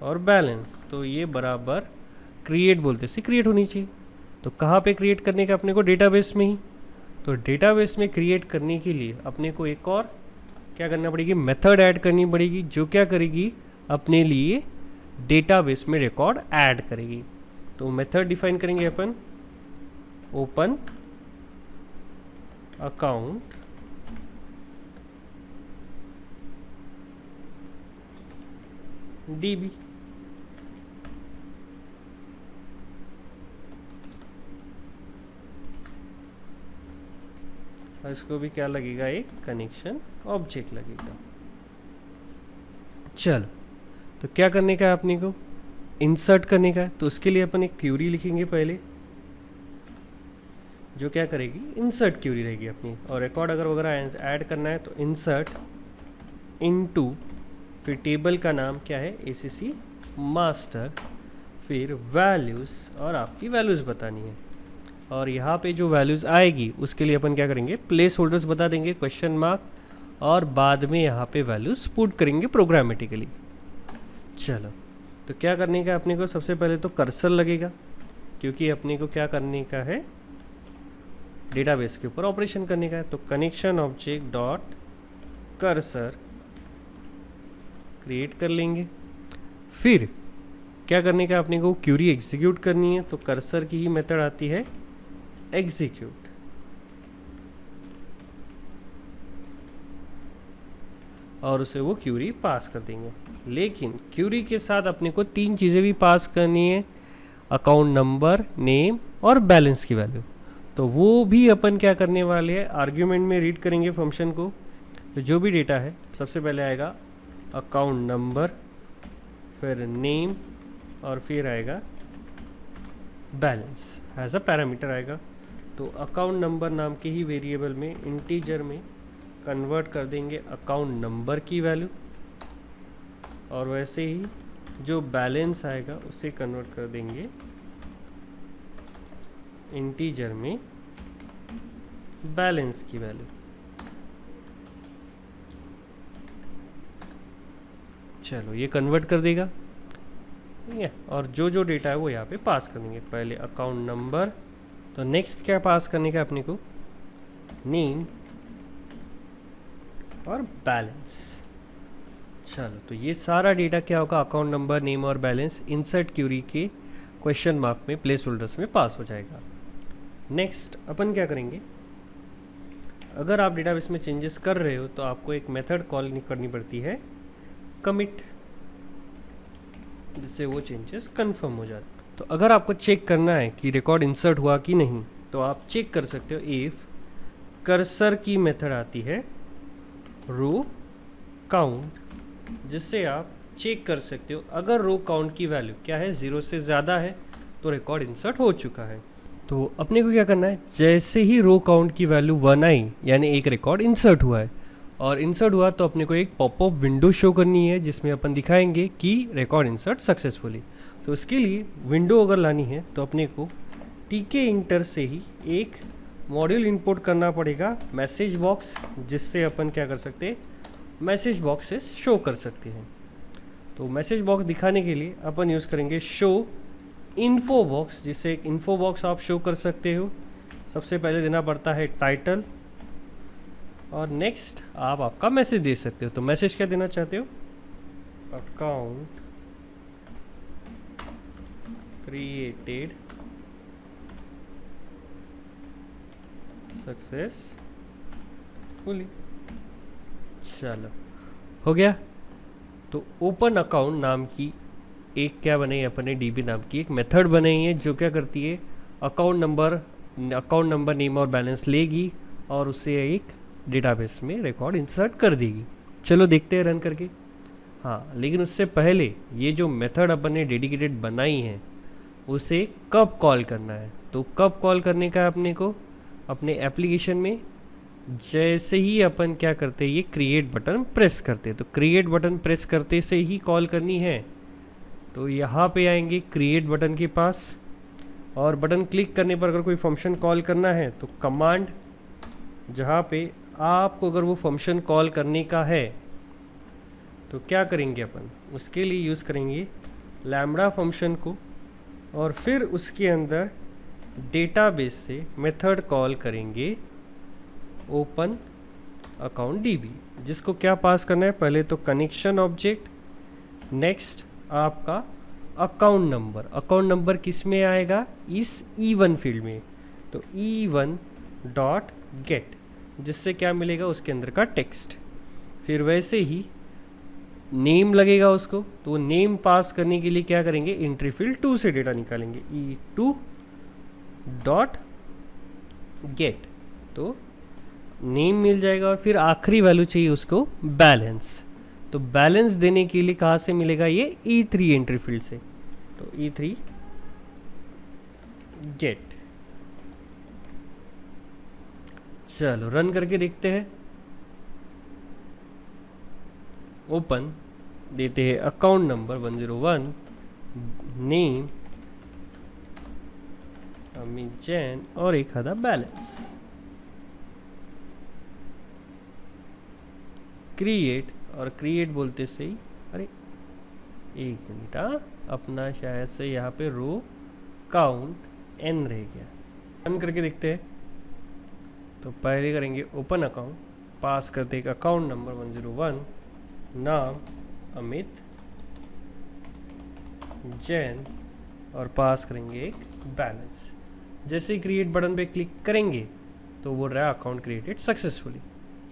और बैलेंस, तो ये बराबर क्रिएट बोलते से क्रिएट होनी चाहिए। तो कहाँ पे क्रिएट करने का अपने को, डेटाबेस में ही। तो डेटाबेस में क्रिएट करने के लिए अपने को एक और क्या करना पड़ेगी, मेथड ऐड करनी पड़ेगी, जो क्या करेगी, अपने लिए डेटाबेस में रिकॉर्ड ऐड करेगी। तो मेथड डिफाइन करेंगे अपन, ओपन अकाउंट DB। और इसको भी क्या लगेगा, एक कनेक्शन ऑब्जेक्ट लगेगा। चलो, तो क्या करने का है अपने को, इंसर्ट करने का है। तो उसके लिए अपन एक क्यूरी लिखेंगे पहले, जो क्या करेगी, इंसर्ट क्यूरी रहेगी अपनी। और रिकॉर्ड अगर वगैरह ऐड करना है तो इंसर्ट इनटू, फिर टेबल का नाम क्या है, ACC मास्टर, फिर वैल्यूज़, और आपकी वैल्यूज़ बतानी है। और यहाँ पे जो वैल्यूज़ आएगी उसके लिए अपन क्या करेंगे, प्लेस होल्डर्स बता देंगे, क्वेश्चन मार्क, और बाद में यहाँ पे वैल्यूज़ पुट करेंगे प्रोग्रामेटिकली। चलो, तो क्या करने का अपने को, सबसे पहले तो कर्सर लगेगा, क्योंकि अपने को क्या करने का है, डेटाबेस के ऊपर ऑपरेशन करने का है। तो connection object dot cursor create कर लेंगे। फिर क्या करने का अपने को, क्यूरी एग्जीक्यूट करनी है। तो कर्सर की ही मेथड आती है एग्जीक्यूट। और उसे वो क्यूरी पास कर देंगे। लेकिन क्यूरी के साथ अपने को 3 चीज़ें भी पास करनी है, अकाउंट नंबर, नेम और बैलेंस की वैल्यू। तो वो भी अपन क्या करने वाले हैं, आर्ग्यूमेंट में रीड करेंगे फंक्शन को। तो जो भी डेटा है, सबसे पहले आएगा अकाउंट नंबर, फिर नेम, और फिर आएगा बैलेंस एज अ पैरामीटर आएगा। तो अकाउंट नंबर नाम के ही वेरिएबल में इंटीजर में कन्वर्ट कर देंगे अकाउंट नंबर की वैल्यू, और वैसे ही जो बैलेंस आएगा उसे कन्वर्ट कर देंगे इंटीजर में बैलेंस की वैल्यू। चलो, ये कन्वर्ट कर देगा, ठीक है। और जो जो डेटा है वो यहाँ पे पास कर देंगे। पहले अकाउंट नंबर, तो नेक्स्ट क्या पास करने का अपने को, नेम और बैलेंस। चलो, तो ये सारा डेटा क्या होगा, अकाउंट नंबर, नेम और बैलेंस इंसर्ट क्यूरी के क्वेश्चन मार्क में, प्लेस होल्डर्स में पास हो जाएगा। नेक्स्ट अपन क्या करेंगे, अगर आप डेटाबेस में चेंजेस कर रहे हो तो आपको एक मेथड कॉल करनी पड़ती है कमिट, जिससे वो चेंजेस कंफर्म हो जाते। तो अगर आपको चेक करना है कि रिकॉर्ड इंसर्ट हुआ कि नहीं, तो आप चेक कर सकते हो, इफ कर्सर की मेथड आती है रो काउंट, जिससे आप चेक कर सकते हो अगर रो काउंट की वैल्यू क्या है, 0 से ज़्यादा है तो रिकॉर्ड इंसर्ट हो चुका है। तो अपने को क्या करना है, जैसे ही रो काउंट की वैल्यू 1 आई, यानी एक रिकॉर्ड इंसर्ट हुआ है, और इंसर्ट हुआ तो अपने को एक पॉपअप विंडो शो करनी है, जिसमें अपन दिखाएंगे कि रिकॉर्ड इंसर्ट सक्सेसफुली। तो उसके लिए विंडो अगर लानी है तो अपने को टीके इंटर से ही एक मॉड्यूल इंपोर्ट करना पड़ेगा मैसेज बॉक्स, जिससे अपन क्या कर सकते हैं, मैसेज बॉक्स से शो कर सकते हैं। तो मैसेज बॉक्स दिखाने के लिए अपन यूज़ करेंगे शो इन्फो बॉक्स, जिससे एक इन्फो बॉक्स आप शो कर सकते हो। सबसे पहले देना पड़ता है टाइटल, और नेक्स्ट आप आपका मैसेज दे सकते हो। तो मैसेज क्या देना चाहते हो, अकाउंट क्रिएटेड सक्सेसफुली। चलो हो गया। तो ओपन अकाउंट नाम की एक क्या बनाई अपन ने, डीबी नाम की एक मेथड बनाई है, जो क्या करती है, अकाउंट नंबर नेम और बैलेंस लेगी और उसे एक डेटाबेस में रिकॉर्ड इंसर्ट कर देगी। चलो देखते हैं रन करके। हाँ, लेकिन उससे पहले ये जो मेथड अपन ने डेडिकेटेड बनाई है उसे कब कॉल करना है। तो कब कॉल करने का है अपने को, अपने एप्लीकेशन में जैसे ही अपन क्या करते हैं, ये क्रिएट बटन प्रेस करते हैं। तो क्रिएट बटन प्रेस करते से ही कॉल करनी है। तो यहाँ पे आएंगे क्रिएट बटन के पास, और बटन क्लिक करने पर अगर कोई फंक्शन कॉल करना है तो कमांड, जहाँ पे आपको अगर वो फंक्शन कॉल करने का है तो क्या करेंगे अपन, उसके लिए यूज़ करेंगे लैम्बडा फंक्शन को, और फिर उसके अंदर डेटाबेस से मेथड कॉल करेंगे ओपन अकाउंट डीबी, जिसको क्या पास करना है, पहले तो कनेक्शन ऑब्जेक्ट, नेक्स्ट आपका अकाउंट नंबर किस में आएगा, इस E1 फील्ड में। तो E1 डॉट गेट, जिससे क्या मिलेगा, उसके अंदर का टेक्स्ट। फिर वैसे ही नेम लगेगा उसको, तो वो नेम पास करने के लिए क्या करेंगे, एंट्री फील्ड 2 से डेटा निकालेंगे, E2 डॉट गेट, तो नेम मिल जाएगा। और फिर आखिरी वैल्यू चाहिए उसको बैलेंस, तो बैलेंस देने के लिए कहाँ से मिलेगा, ये E3 एंट्री फील्ड से। तो E3 गेट। चलो रन करके देखते हैं। ओपन देते हैं account number 101, name Amit Jain, और एक आधा बैलेंस। क्रिएट, और क्रिएट बोलते से ही, अरे एक मिनट, अपना शायद से यहाँ पे रो काउंट n रह गया। रन करके देखते हैं। तो पहले करेंगे ओपन अकाउंट, पास करते एक अकाउंट नंबर 101, नाम अमित जैन, और पास करेंगे एक बैलेंस। जैसे ही क्रिएट बटन पे क्लिक करेंगे तो बोल रहा है अकाउंट क्रिएटेड सक्सेसफुली।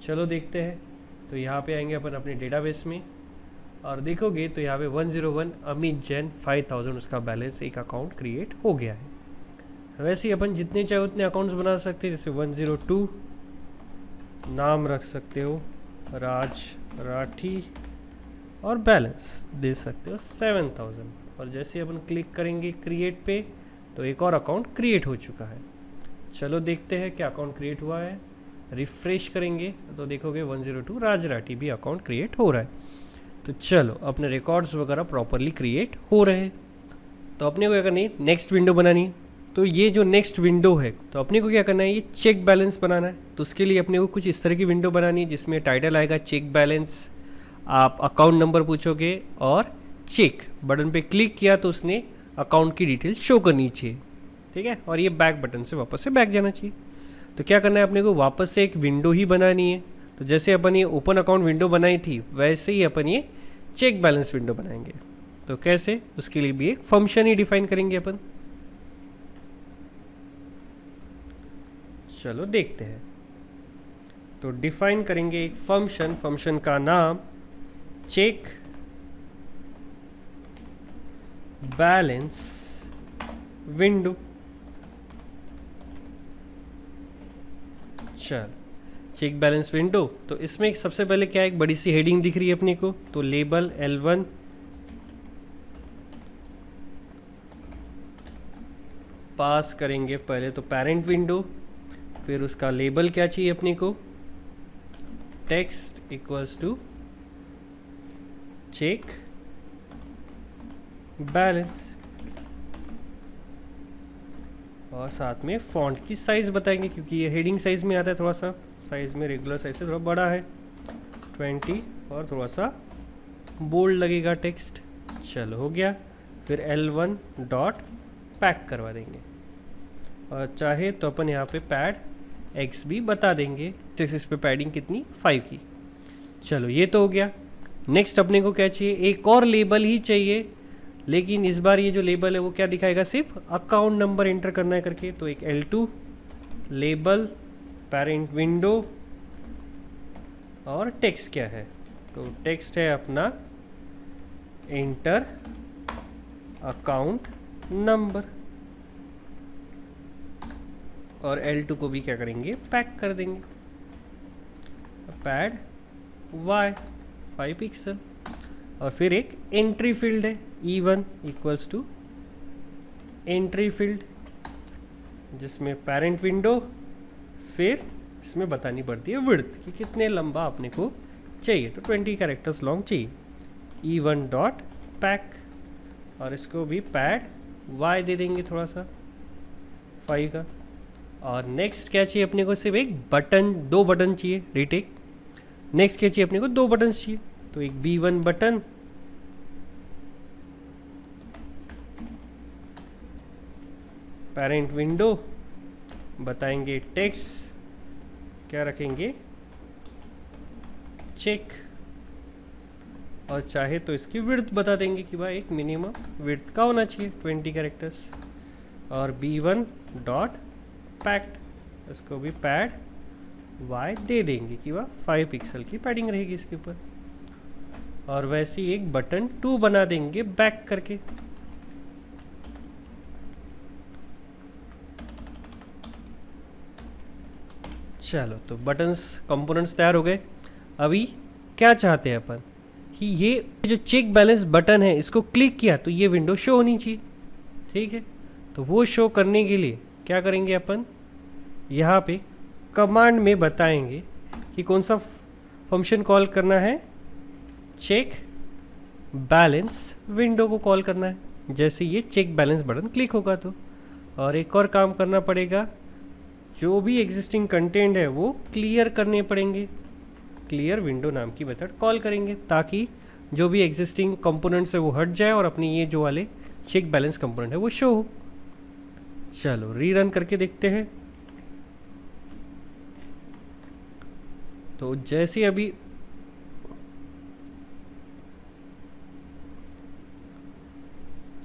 चलो देखते हैं। तो यहाँ पे आएंगे अपन अपने डेटाबेस में, और देखोगे तो यहाँ पे 101 अमित जैन 5000 उसका बैलेंस, एक अकाउंट क्रिएट हो गया है। वैसे ही अपन जितने चाहे उतने अकाउंट्स बना सकते हैं। जैसे 102 नाम रख सकते हो राज राठी, और बैलेंस दे सकते हो 7000। और जैसे अपन क्लिक करेंगे क्रिएट पे तो एक और अकाउंट क्रिएट हो चुका है। चलो देखते हैं क्या अकाउंट क्रिएट हुआ है। रिफ्रेश करेंगे तो देखोगे 102 राज राठी भी अकाउंट क्रिएट हो रहा है। तो चलो अपने रिकॉर्ड्स वगैरह प्रॉपरली क्रिएट हो रहे हैं। तो अपने को क्या करनी है, नेक्स्ट विंडो बनानी है। तो ये जो नेक्स्ट विंडो है, तो अपने को क्या करना है, ये चेक बैलेंस बनाना है। तो उसके लिए अपने को कुछ इस तरह की विंडो बनानी है, जिसमें टाइटल आएगा चेक बैलेंस, आप अकाउंट नंबर पूछोगे और चेक बटन पे क्लिक किया तो उसने अकाउंट की डिटेल शो करनी चाहिए, ठीक है। और ये बैक बटन से वापस से बैक जाना चाहिए। तो क्या करना है, अपने को वापस से एक विंडो ही बनानी है। तो जैसे अपन ये ओपन अकाउंट विंडो बनाई थी, वैसे ही अपन ये चेक बैलेंस विंडो बनाएंगे। तो कैसे, उसके लिए भी एक फंक्शन ही डिफाइन करेंगे अपन। चलो देखते हैं। तो डिफाइन करेंगे एक फंक्शन, फंक्शन का नाम चेक बैलेंस विंडो। चल चेक बैलेंस विंडो। तो इसमें सबसे पहले क्या, एक बड़ी सी हेडिंग दिख रही है अपने को, तो लेबल L1, पास करेंगे पहले तो पेरेंट विंडो, फिर उसका लेबल क्या चाहिए अपने को, text equals to check balance, और साथ में फॉन्ट की साइज़ बताएंगे, क्योंकि ये हेडिंग साइज़ में आता है, थोड़ा सा साइज़ में रेगुलर साइज से थोड़ा बड़ा है 20, और थोड़ा सा बोल्ड लगेगा टेक्स्ट। चलो हो गया। फिर L1 डॉट पैक करवा देंगे, और चाहे तो अपन यहाँ पे पैड X भी बता देंगे। इस पे पैडिंग कितनी 5 की। चलो ये तो हो गया। नेक्स्ट अपने को क्या चाहिए, एक और लेबल ही चाहिए, लेकिन इस बार ये जो लेबल है वो क्या दिखाएगा, सिर्फ अकाउंट नंबर एंटर करना है करके। तो एक L2 लेबल पेरेंट विंडो, और टेक्स्ट क्या है, तो टेक्स्ट है अपना एंटर अकाउंट नंबर, और L2 को भी क्या करेंगे, पैक कर देंगे, पैड Y 5 पिक्सल। और फिर एक एंट्री फील्ड है E1 equals to entry field, जिसमें पेरेंट विंडो, फिर इसमें बतानी पड़ती है विड्थ कि कितने लंबा अपने को चाहिए, तो 20 कैरेक्टर्स लॉन्ग चाहिए। E1 डॉट पैक, और इसको भी पैड Y दे देंगे थोड़ा सा 5 का। और नेक्स्ट क्या चाहिए अपने को, सिर्फ एक बटन, 2 बटन चाहिए रीटेक। नेक्स्ट क्या चाहिए अपने को, 2 बटन चाहिए, तो एक B1 बटन, पेरेंट विंडो, बताएंगे टेक्स्ट क्या रखेंगे, चेक, और चाहे तो इसकी विड्थ बता देंगे कि भाई एक मिनिमम विड्थ का होना चाहिए 20 कैरेक्टर्स। और B1 डॉट पैक्ड, इसको भी पैड Y दे देंगे कि वह 5 पिक्सल की पैडिंग रहेगी इसके ऊपर। और वैसे ही एक बटन 2 बना देंगे बैक करके। चलो तो बटन्स कंपोनेंट्स तैयार हो गए। अभी क्या चाहते हैं अपन कि ये जो चेक बैलेंस बटन है इसको क्लिक किया तो ये विंडो शो होनी चाहिए, ठीक है। तो वो शो करने के लिए क्या करेंगे अपन, यहाँ पे कमांड में बताएंगे कि कौन सा फंक्शन कॉल करना है, चेक बैलेंस विंडो को कॉल करना है। जैसे ये चेक बैलेंस बटन क्लिक होगा तो, और एक और काम करना पड़ेगा, जो भी एग्जिस्टिंग कंटेंट है वो क्लियर करने पड़ेंगे। क्लियर विंडो नाम की मेथड कॉल करेंगे ताकि जो भी एग्जिस्टिंग कंपोनेंट्स है वो हट जाए और अपनी ये जो वाले चेक बैलेंस कंपोनेंट है वो शो हो। चलो रीरन करके देखते हैं। तो जैसे अभी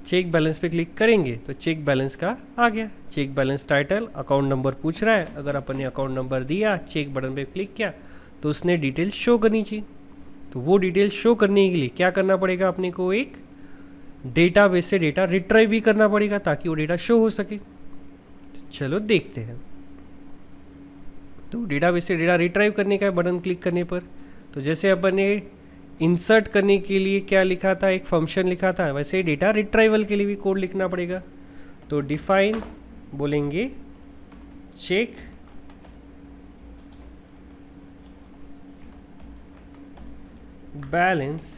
चेक बैलेंस पे क्लिक करेंगे तो चेक बैलेंस का आ गया। Check balance title account number पूछ रहा है, अगर अपन ने अकाउंट नंबर दिया, चेक बटन पे क्लिक किया तो उसने डिटेल शो करनी चाहिए। तो वो डिटेल शो करने के लिए क्या करना पड़ेगा, अपने को एक डेटाबेस से डेटा रिट्राइव भी करना पड़ेगा ताकि वो डेटा शो हो सके। तो चलो देखते हैं। तो डेटाबेस से डेटा रिट्राइव करने का बटन क्लिक करने पर, तो जैसे अपन ने इंसर्ट करने के लिए क्या लिखा था, एक फंक्शन लिखा था, वैसे ही डेटा रिट्राइवल के लिए भी कोड लिखना पड़ेगा। तो डिफाइन बोलेंगे check balance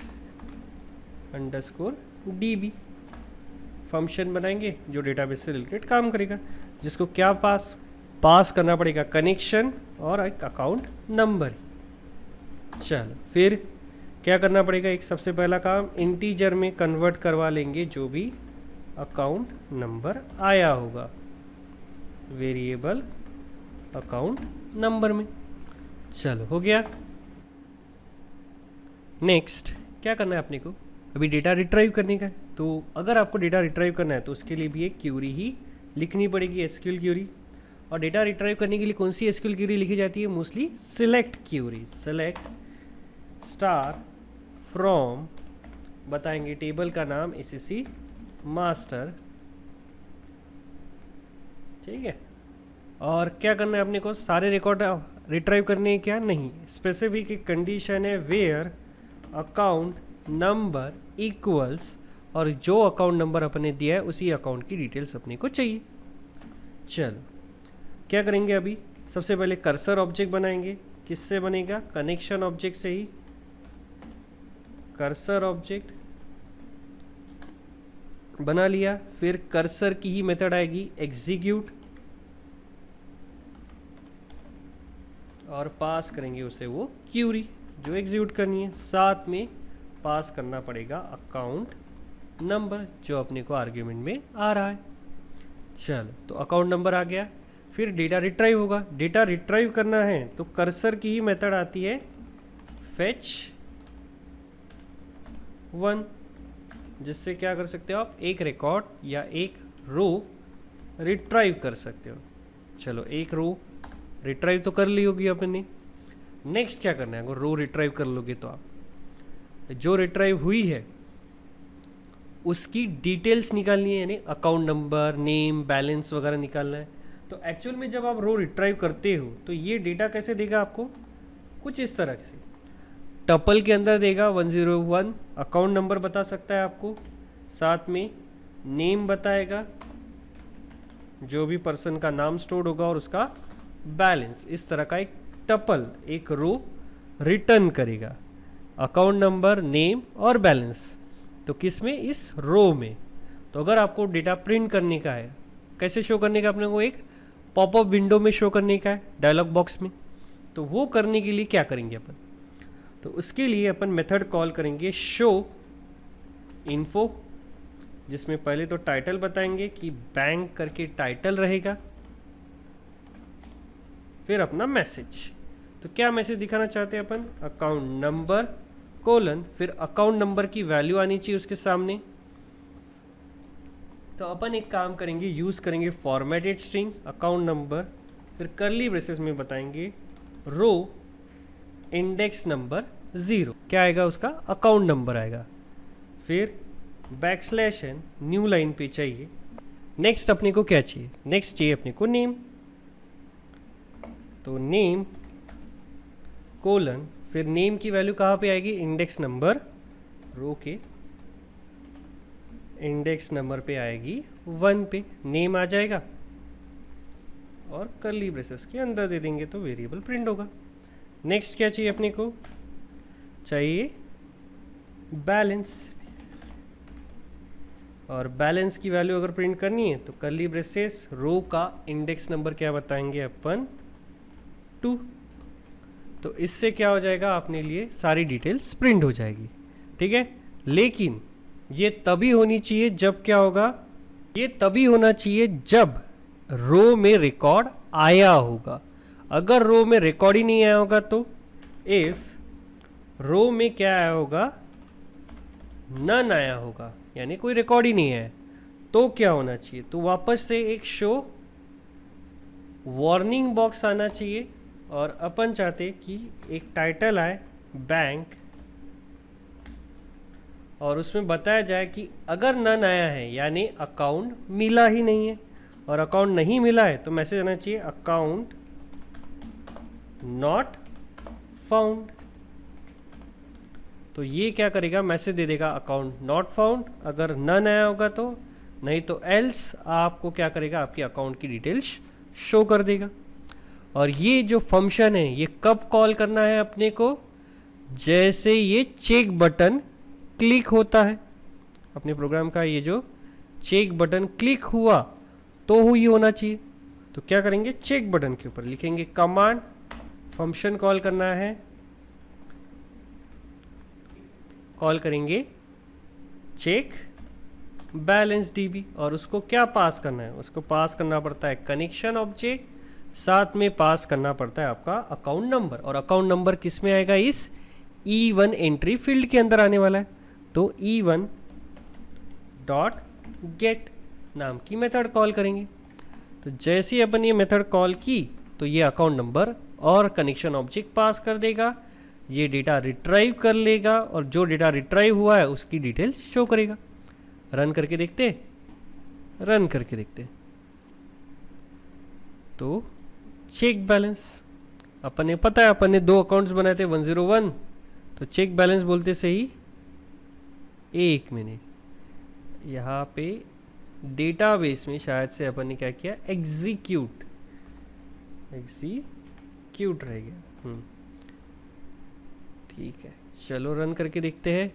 underscore DB, function बनाएंगे जो डेटाबेस से रिलेटेड काम करेगा, जिसको क्या पास करना पड़ेगा, कनेक्शन और एक अकाउंट नंबर। चलो फिर क्या करना पड़ेगा, एक सबसे पहला काम इंटीजर में कन्वर्ट करवा लेंगे जो भी अकाउंट नंबर आया होगा वेरिएबल अकाउंट नंबर में। चलो हो गया। नेक्स्ट क्या करना है अपने को, अभी डेटा रिट्राइव करने का है। तो अगर आपको डेटा रिट्राइव करना है तो उसके लिए भी एक क्यूरी ही लिखनी पड़ेगी, SQL क्यूरी। और डेटा रिट्राइव करने के लिए कौन सी SQL क्यूरी लिखी जाती है, mostly select query. Select star from, बताएंगे टेबल का नाम SSC मास्टर, ठीक है। और क्या करना है अपने को, सारे रिकॉर्ड रिट्राइव करने क्या नहीं, स्पेसिफिक एक कंडीशन है वेयर अकाउंट नंबर इक्वल्स, और जो अकाउंट नंबर अपने दिया है उसी अकाउंट की डिटेल्स अपने को चाहिए। चलो क्या करेंगे, अभी सबसे पहले कर्सर ऑब्जेक्ट बनाएंगे। किससे बनेगा, कनेक्शन ऑब्जेक्ट से ही। कर्सर ऑब्जेक्ट बना लिया, फिर कर्सर की ही मेथड आएगी एग्जीक्यूट और पास करेंगे उसे वो क्यूरी जो एग्जीक्यूट करनी है, साथ में पास करना पड़ेगा अकाउंट नंबर जो अपने को आर्ग्यूमेंट में आ रहा है। चलो तो अकाउंट नंबर आ गया, फिर डेटा रिट्राइव होगा। डेटा रिट्राइव करना है तो कर्सर की ही मेथड आती है फेच 1, जिससे क्या कर सकते हो आप, एक रिकॉर्ड या एक रो रिट्राइव कर सकते हो। चलो एक रो रिट्राइव तो कर ली होगी अपने। नेक्स्ट क्या करना है, अगर रो रिट्राइव कर लोगे तो आप जो रिट्राइव हुई है उसकी डिटेल्स निकालनी है, यानी अकाउंट नंबर, नेम, बैलेंस वगैरह निकालना है। तो एक्चुअल में जब आप रो रिट्राइव करते हो तो ये डेटा कैसे देगा आपको, कुछ इस तरह से टपल के अंदर देगा 101, अकाउंट नंबर बता सकता है आपको, साथ में नेम बताएगा, जो भी पर्सन का नाम स्टोर होगा, और उसका बैलेंस। इस तरह का एक टपल, एक रो रिटर्न करेगा, अकाउंट नंबर, नेम और बैलेंस। तो किस में, इस रो में। तो अगर आपको डेटा प्रिंट करने का है, कैसे शो करने का, अपने को एक पॉपअप विंडो में शो करने का है, डायलॉग बॉक्स में। तो वो करने के लिए क्या करेंगे अपन, तो उसके लिए अपन मेथड कॉल करेंगे शो इन्फो, जिसमें पहले तो टाइटल बताएंगे कि बैंक करके टाइटल रहेगा, फिर अपना मैसेज। तो क्या मैसेज दिखाना चाहते हैं अपन, अकाउंट नंबर कोलन, फिर अकाउंट नंबर की वैल्यू आनी चाहिए उसके सामने। तो अपन एक काम करेंगे, यूज करेंगे फॉर्मेटेड स्ट्रिंग अकाउंट नंबर, फिर कर्ली ब्रेसेस में बताएंगे रो इंडेक्स नंबर 0, क्या आएगा उसका, अकाउंट नंबर आएगा। फिर बैकस्लैश n, न्यू लाइन पे चाहिए। नेक्स्ट अपने को क्या चाहिए, नेक्स्ट चाहिए अपने को नेम, तो नेम कोलन, फिर नेम की वैल्यू कहाँ पे आएगी, इंडेक्स नंबर, रो के इंडेक्स नंबर पे आएगी 1 पे, नेम आ जाएगा, और कर्ली ब्रेसेस के अंदर दे देंगे तो वेरिएबल प्रिंट होगा। नेक्स्ट क्या चाहिए अपने को, चाहिए बैलेंस, और बैलेंस की वैल्यू अगर प्रिंट करनी है तो कर्ली ब्रेसेस, रो का इंडेक्स नंबर क्या बताएंगे अपन, 2। तो इससे क्या हो जाएगा, अपने लिए सारी डिटेल्स प्रिंट हो जाएगी, ठीक है। लेकिन ये तभी होनी चाहिए जब क्या होगा, ये तभी होना चाहिए जब रो में रिकॉर्ड आया होगा। अगर रो में रिकॉर्ड ही नहीं आया होगा तो, इफ रो में क्या आया होगा, नन आया होगा, यानी कोई रिकॉर्ड ही नहीं है, तो क्या होना चाहिए, तो वापस से एक शो वार्निंग बॉक्स आना चाहिए। और अपन चाहते कि एक टाइटल आए बैंक, और उसमें बताया जाए कि अगर नन आया है यानी अकाउंट मिला ही नहीं है, और अकाउंट नहीं मिला है तो मैसेज आना चाहिए अकाउंट नॉट फाउंड। तो ये क्या करेगा, मैसेज दे देगा अकाउंट नॉट फाउंड अगर नन आया होगा तो, नहीं तो एल्स आपको क्या करेगा, आपकी अकाउंट की डिटेल्स शो कर देगा। और ये जो फंक्शन है ये कब कॉल करना है अपने को, जैसे ये चेक बटन क्लिक होता है अपने प्रोग्राम का, ये जो चेक बटन क्लिक हुआ तो ही होना चाहिए। तो क्या करेंगे, चेक बटन के ऊपर लिखेंगे कमांड, फंक्शन कॉल करना है, कॉल करेंगे चेक बैलेंस डीबी, और उसको क्या पास करना है, उसको पास करना पड़ता है कनेक्शन ऑब्जेक्ट, साथ में पास करना पड़ता है आपका अकाउंट नंबर। और अकाउंट नंबर किस में आएगा, इस E1 एंट्री फील्ड के अंदर आने वाला है। तो E1 डॉट गेट नाम की मेथड कॉल करेंगे। तो जैसे ही अपन ये मेथड कॉल की तो ये अकाउंट नंबर और कनेक्शन ऑब्जेक्ट पास कर देगा, ये डेटा रिट्राइव कर लेगा, और जो डेटा रिट्राइव हुआ है उसकी डिटेल शो करेगा। रन करके देखते, रन करके देखते। तो चेक बैलेंस, अपन ने पता है अपन ने 2 अकाउंट्स बनाए थे 101, तो चेक बैलेंस बोलते से ही 1 मिनट, यहाँ पे डेटाबेस में शायद से अपन ने क्या किया, एग्जीक्यूट रह गया। ठीक है, चलो रन करके देखते हैं।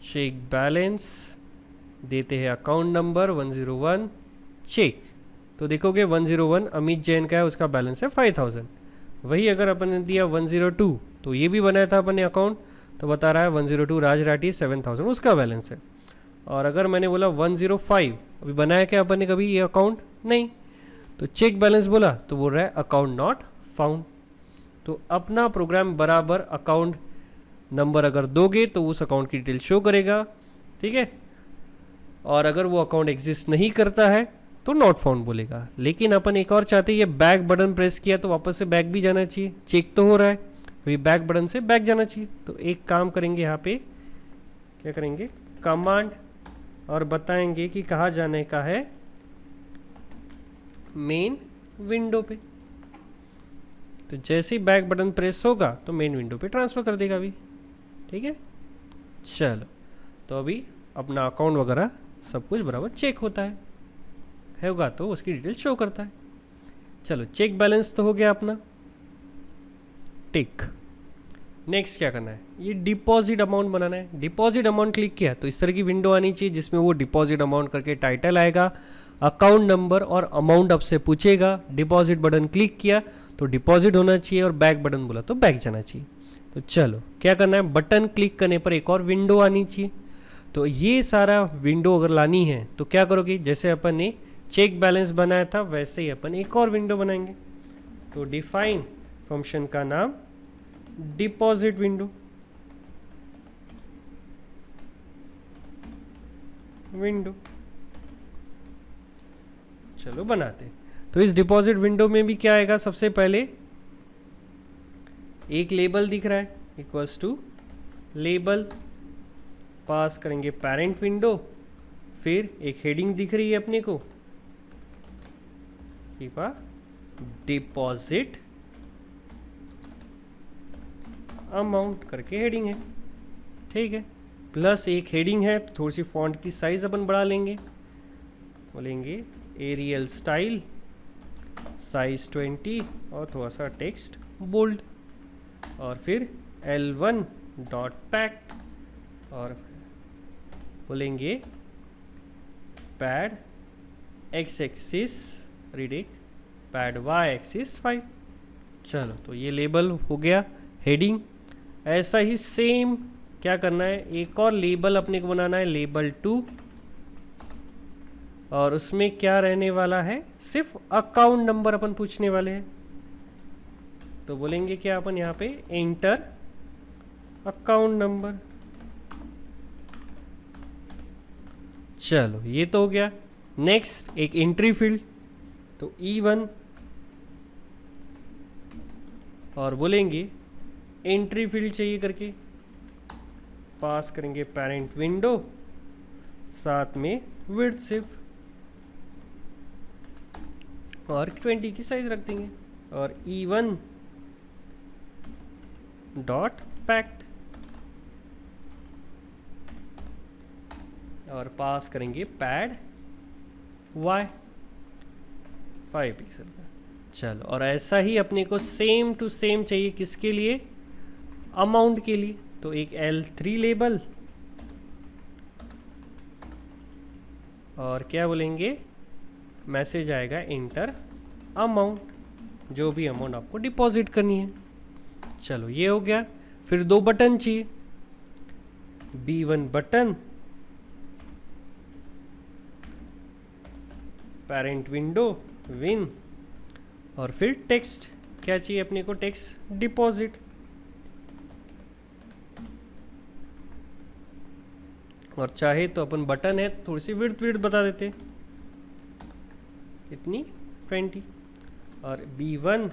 चेक बैलेंस देते हैं अकाउंट नंबर 101 चेक, तो तो देखोगे 101 अमित जैन का है, उसका बैलेंस है 5000। वही अगर अपन ने दिया 102, तो ये भी बनाया था अपन ने अकाउंट, तो बता रहा है 102 राज राठी 7000 उसका बैलेंस है। और अगर मैंने बोला 105, अभी बनाया क्या अपन ने कभी ये अकाउंट नहीं, तो चेक बैलेंस बोला तो बोल रहा है अकाउंट नॉट फाउंड। तो अपना प्रोग्राम बराबर अकाउंट नंबर अगर दोगे तो उस अकाउंट की डिटेल शो करेगा, ठीक है। और अगर वो अकाउंट एग्जिस्ट नहीं करता है तो नॉट फाउंड बोलेगा। लेकिन अपन एक और चाहते हैं, ये बैक बटन प्रेस किया तो वापस से बैक भी जाना चाहिए, चेक तो हो रहा है, अभी बैक बटन से बैक जाना चाहिए। तो एक काम करेंगे यहाँ पे, क्या करेंगे, कमांड, और बताएंगे कि कहाँ जाने का है, मेन विंडो पे। तो जैसे ही बैक बटन प्रेस होगा तो मेन विंडो पे ट्रांसफ़र कर देगा अभी, ठीक है। चलो, तो अभी अपना अकाउंट वगैरह सब कुछ बराबर चेक होता है होगा तो उसकी डिटेल शो करता है। चलो, चेक बैलेंस तो हो गया अपना, टिक। नेक्स्ट क्या करना है, ये डिपॉजिट अमाउंट बनाना है। डिपॉजिट अमाउंट क्लिक किया तो इस तरह की विंडो आनी चाहिए जिसमें वो डिपॉजिट अमाउंट करके टाइटल आएगा, अकाउंट नंबर और अमाउंट आपसे पूछेगा। डिपॉजिट बटन क्लिक किया तो डिपॉजिट होना चाहिए, और बैक बटन बोला तो बैक जाना चाहिए। तो चलो क्या करना है, बटन क्लिक करने पर एक और विंडो आनी चाहिए। तो ये सारा विंडो अगर लानी है तो क्या करोगे, जैसे अपन ने चेक बैलेंस बनाया था वैसे ही अपन एक और विंडो बनाएंगे। तो डिफाइन फंक्शन का नाम डिपॉजिट विंडो, चलो बनाते। तो इस डिपॉजिट विंडो में भी क्या आएगा, सबसे पहले एक लेबल दिख रहा है, इक्वल्स टू लेबल, पास करेंगे पेरेंट विंडो, फिर एक हेडिंग दिख रही है अपने को, डिपॉजिट अमाउंट करके हेडिंग है, ठीक है। प्लस एक हेडिंग है, थोड़ी सी फॉन्ट की साइज अपन बढ़ा लेंगे, बोलेंगे एरियल स्टाइल साइज 20 और थोड़ा सा टेक्स्ट बोल्ड, और फिर L1 डॉट पैक्ट, और बोलेंगे pad x axis reading, pad y axis 5। चलो, तो ये लेबल हो गया, हेडिंग। ऐसा ही सेम क्या करना है, एक और लेबल अपने को बनाना है, लेबल 2, और उसमें क्या रहने वाला है, सिर्फ अकाउंट नंबर अपन पूछने वाले हैं। तो बोलेंगे क्या अपन यहाँ पे, एंटर अकाउंट नंबर। चलो, ये तो हो गया। नेक्स्ट एक एंट्री फील्ड, तो E1, और बोलेंगे एंट्री फील्ड चाहिए करके, पास करेंगे पेरेंट विंडो, साथ में विड्थ सिर्फ, और 20 की साइज रख देंगे, और E1 डॉट पैक्ट, और पास करेंगे पैड y 5 पिक्सल का। चलो, और ऐसा ही अपने को सेम टू सेम चाहिए किसके लिए, अमाउंट के लिए। तो एक L3 लेबल, और क्या बोलेंगे, मैसेज आएगा एंटर अमाउंट, जो भी अमाउंट आपको डिपॉजिट करनी है। चलो, ये हो गया। फिर दो बटन चाहिए, B1 button, parent window win, और फिर टेक्स्ट, क्या चाहिए अपने को, टेक्स्ट डिपॉजिट, और चाहे तो अपन बटन है थोड़ी सी विड्थ बता देते, कितनी, 20, और B1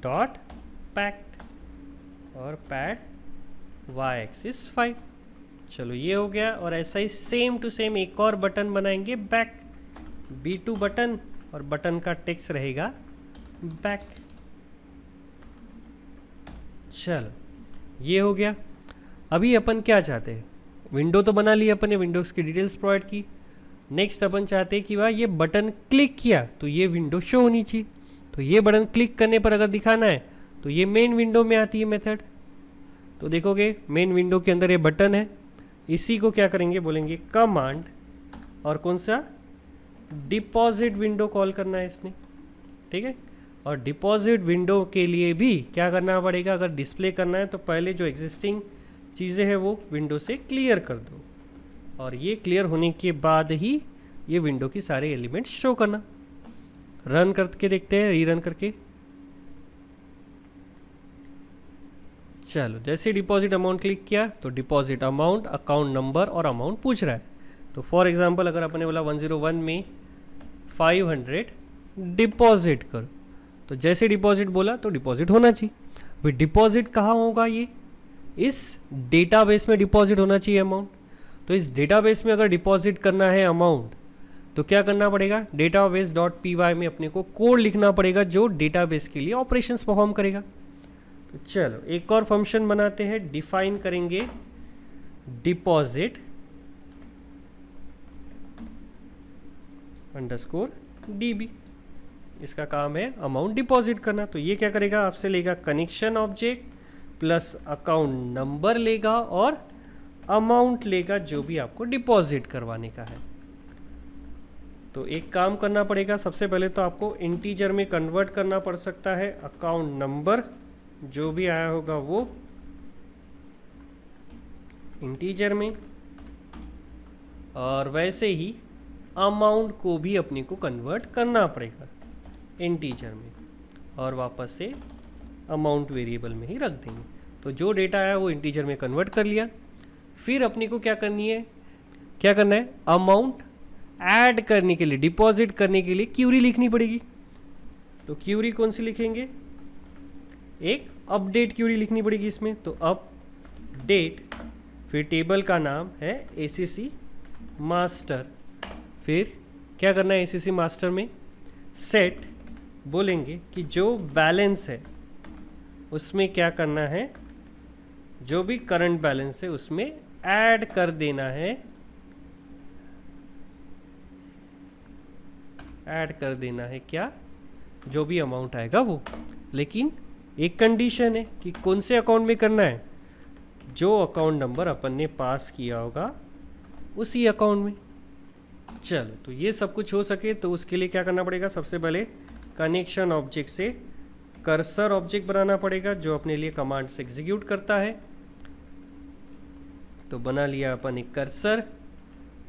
डॉट पैक्ट, और पैड y एक्सिस 5। चलो, ये हो गया। और ऐसा ही सेम टू सेम एक और बटन बनाएंगे, बैक, B2 बटन, और बटन का टेक्स्ट रहेगा बैक। चलो, ये हो गया। अभी अपन क्या चाहते हैं, विंडो तो बना ली अपन ने, विंडोज की डिटेल्स प्रोवाइड की। नेक्स्ट अपन चाहते हैं कि भाई ये बटन क्लिक किया तो ये विंडो शो होनी चाहिए। तो ये बटन क्लिक करने पर अगर दिखाना है तो ये मेन विंडो में आती है मेथड। तो देखोगे मेन विंडो के अंदर ये बटन है, इसी को क्या करेंगे, बोलेंगे कमांड, और कौन सा, डिपॉजिट विंडो कॉल करना है इसने, ठीक है। और डिपॉजिट विंडो के लिए भी क्या करना पड़ेगा, अगर डिस्प्ले करना है तो पहले जो एग्जिस्टिंग चीज़ें हैं वो विंडो से क्लियर कर दो, और ये क्लियर होने के बाद ही ये विंडो की सारे एलिमेंट्स शो करना। रन करके देखते हैं, रीरन करके। चलो, जैसे डिपॉजिट अमाउंट क्लिक किया तो डिपॉजिट अमाउंट, अकाउंट नंबर और अमाउंट पूछ रहा है। तो फॉर एग्जांपल अगर अपने बोला 101 में 500 डिपॉजिट करो, तो जैसे डिपॉजिट बोला तो डिपॉजिट होना चाहिए। अभी डिपॉजिट कहाँ होगा, ये इस डेटाबेस में डिपॉजिट होना चाहिए अमाउंट। तो इस डेटाबेस में अगर डिपॉजिट करना है अमाउंट तो क्या करना पड़ेगा, database.py में अपने को कोड लिखना पड़ेगा जो डेटाबेस के लिए ऑपरेशंस परफॉर्म करेगा। तो चलो एक और फंक्शन बनाते हैं, डिफाइन करेंगे डिपॉजिट अंडरस्कोर db। इसका काम है अमाउंट डिपॉजिट करना। तो ये क्या करेगा, आपसे लेगा connection object plus account number लेगा और अमाउंट लेगा जो भी आपको डिपॉजिट करवाने का है। तो एक काम करना पड़ेगा, सबसे पहले तो आपको इंटीजर में कन्वर्ट करना पड़ सकता है। अकाउंट नंबर जो भी आया होगा वो इंटीजर में, और वैसे ही अमाउंट को भी अपने को कन्वर्ट करना पड़ेगा इंटीजर में, और वापस से अमाउंट वेरिएबल में ही रख देंगे। तो जो डेटा आया वो इंटीजर में कन्वर्ट कर लिया। फिर अपने को क्या करनी है, क्या करना है, अमाउंट ऐड करने के लिए, डिपॉजिट करने के लिए क्यूरी लिखनी पड़ेगी। तो क्यूरी कौन सी लिखेंगे, एक अपडेट क्यूरी लिखनी पड़ेगी इसमें। तो अपडेट, फिर टेबल का नाम है ACC मास्टर। फिर क्या करना है, ACC मास्टर में सेट बोलेंगे कि जो बैलेंस है उसमें क्या करना है, जो भी करंट बैलेंस है उसमें ऐड कर देना है, ऐड कर देना है क्या, जो भी अमाउंट आएगा वो। लेकिन एक कंडीशन है कि कौन से अकाउंट में करना है, जो अकाउंट नंबर अपन ने पास किया होगा उसी अकाउंट में। चलो, तो ये सब कुछ हो सके तो उसके लिए क्या करना पड़ेगा, सबसे पहले कनेक्शन ऑब्जेक्ट से कर्सर ऑब्जेक्ट बनाना पड़ेगा जो अपने लिए कमांड्स एग्जीक्यूट करता है। तो बना लिया अपन एक कर्सर।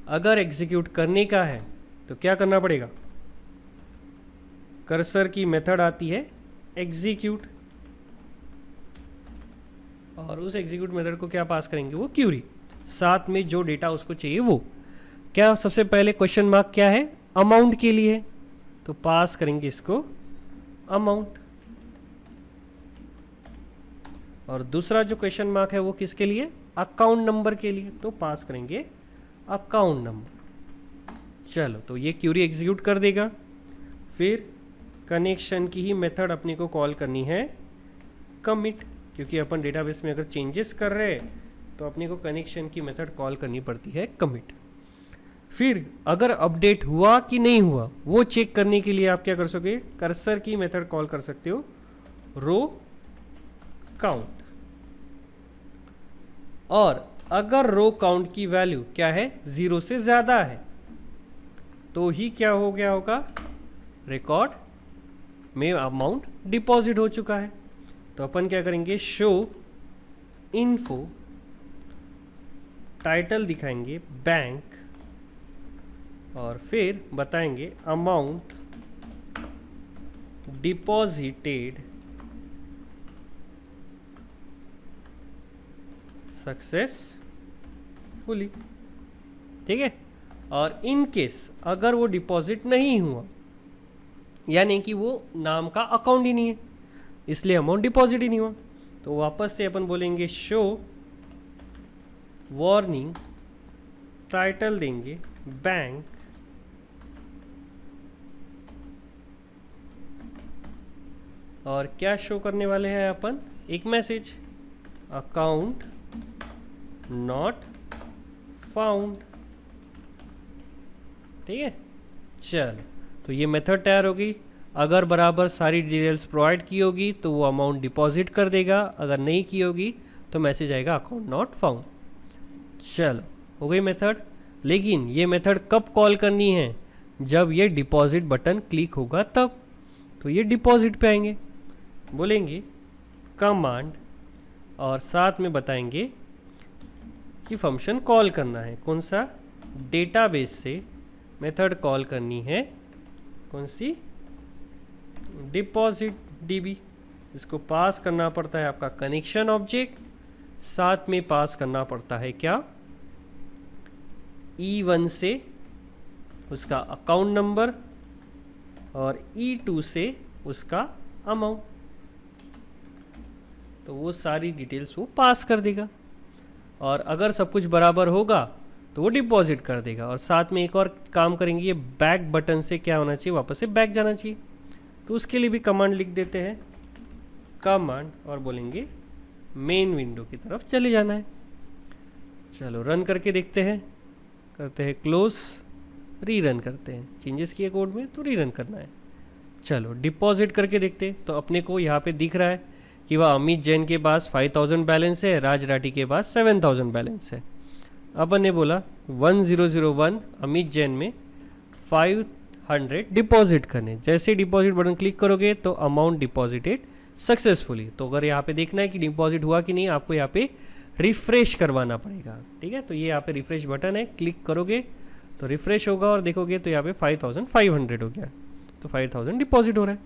अगर एग्जीक्यूट करने का है तो क्या करना पड़ेगा, कर्सर की मेथड आती है एग्जीक्यूट, और उस एग्जीक्यूट मेथड को क्या पास करेंगे, वो क्यूरी, साथ में जो डेटा उसको चाहिए वो। क्या सबसे पहले क्वेश्चन मार्क क्या है, अमाउंट के लिए, तो पास करेंगे इसको अमाउंट। और दूसरा जो क्वेश्चन मार्क है वो किसके लिए, अकाउंट नंबर के लिए, तो पास करेंगे अकाउंट नंबर। चलो, तो ये क्यूरी एग्जीक्यूट कर देगा। फिर कनेक्शन की ही मेथड अपने को कॉल करनी है कमिट, क्योंकि अपन डेटाबेस में अगर चेंजेस कर रहे हैं तो अपने को कनेक्शन की मेथड कॉल करनी पड़ती है कमिट। फिर अगर अपडेट हुआ कि नहीं हुआ वो चेक करने के लिए आप क्या कर सकते, कर्सर की मेथड कॉल कर सकते हो रो काउंट। और अगर रो काउंट की वैल्यू क्या है, 0 से ज़्यादा है, तो ही क्या हो गया होगा, रिकॉर्ड में अमाउंट डिपॉजिट हो चुका है। तो अपन क्या करेंगे, शो इन्फो, टाइटल दिखाएंगे बैंक, और फिर बताएंगे अमाउंट डिपॉजिटेड सक्सेसफुली, ठीक है। और इन केस अगर वो डिपॉजिट नहीं हुआ, यानी कि वो नाम का अकाउंट ही नहीं है, इसलिए अमाउंट डिपॉजिट ही नहीं हुआ, तो वापस से अपन बोलेंगे शो वार्निंग, टाइटल देंगे बैंक, और क्या शो करने वाले हैं अपन, एक मैसेज, अकाउंट नॉट फाउंड, ठीक है। चल, तो ये मेथड तैयार होगी। अगर बराबर सारी डिटेल्स प्रोवाइड की होगी तो वो अमाउंट डिपॉजिट कर देगा, अगर नहीं की होगी तो मैसेज आएगा अकाउंट नॉट फाउंड। चलो, हो गई मेथड। लेकिन ये मेथड कब कॉल करनी है, जब ये डिपॉजिट बटन क्लिक होगा तब। तो ये डिपॉजिट पे आएंगे, बोलेंगे कमांड और साथ में बताएंगे कि फंक्शन कॉल करना है कौन सा, डेटाबेस से मेथड कॉल करनी है कौन सी, डिपॉजिट डीबी। इसको पास करना पड़ता है आपका कनेक्शन ऑब्जेक्ट, साथ में पास करना पड़ता है क्या, E1 से उसका अकाउंट नंबर और E2 से उसका अमाउंट। तो वो सारी डिटेल्स वो पास कर देगा और अगर सब कुछ बराबर होगा तो वो डिपॉजिट कर देगा। और साथ में एक और काम करेंगे, ये बैक बटन से क्या होना चाहिए, वापस से बैक जाना चाहिए। तो उसके लिए भी कमांड लिख देते हैं, कमांड और बोलेंगे मेन विंडो की तरफ चले जाना है। चलो रन करके देखते हैं, करते हैं क्लोज, रीरन करते हैं। चेंजेस किए कोड में तो रीरन करना है। चलो डिपॉजिट करके देखते हैं। तो अपने को यहाँ पे दिख रहा है कि वह अमित जैन के पास 5000 बैलेंस है, राज राठी के पास 7000 बैलेंस है। अपन ने बोला 1001 अमित जैन में 500 डिपॉजिट करने। जैसे डिपॉजिट बटन क्लिक करोगे तो अमाउंट डिपॉजिटेड सक्सेसफुली। तो अगर यहाँ पे देखना है कि डिपॉजिट हुआ कि नहीं, आपको यहाँ पे रिफ्रेश करवाना पड़ेगा। ठीक है, तो ये यहाँ पे रिफ्रेश बटन है, क्लिक करोगे तो रिफ्रेश होगा और देखोगे तो यहाँ पे 5500 हो गया। तो 5000 डिपॉजिट हो रहा है।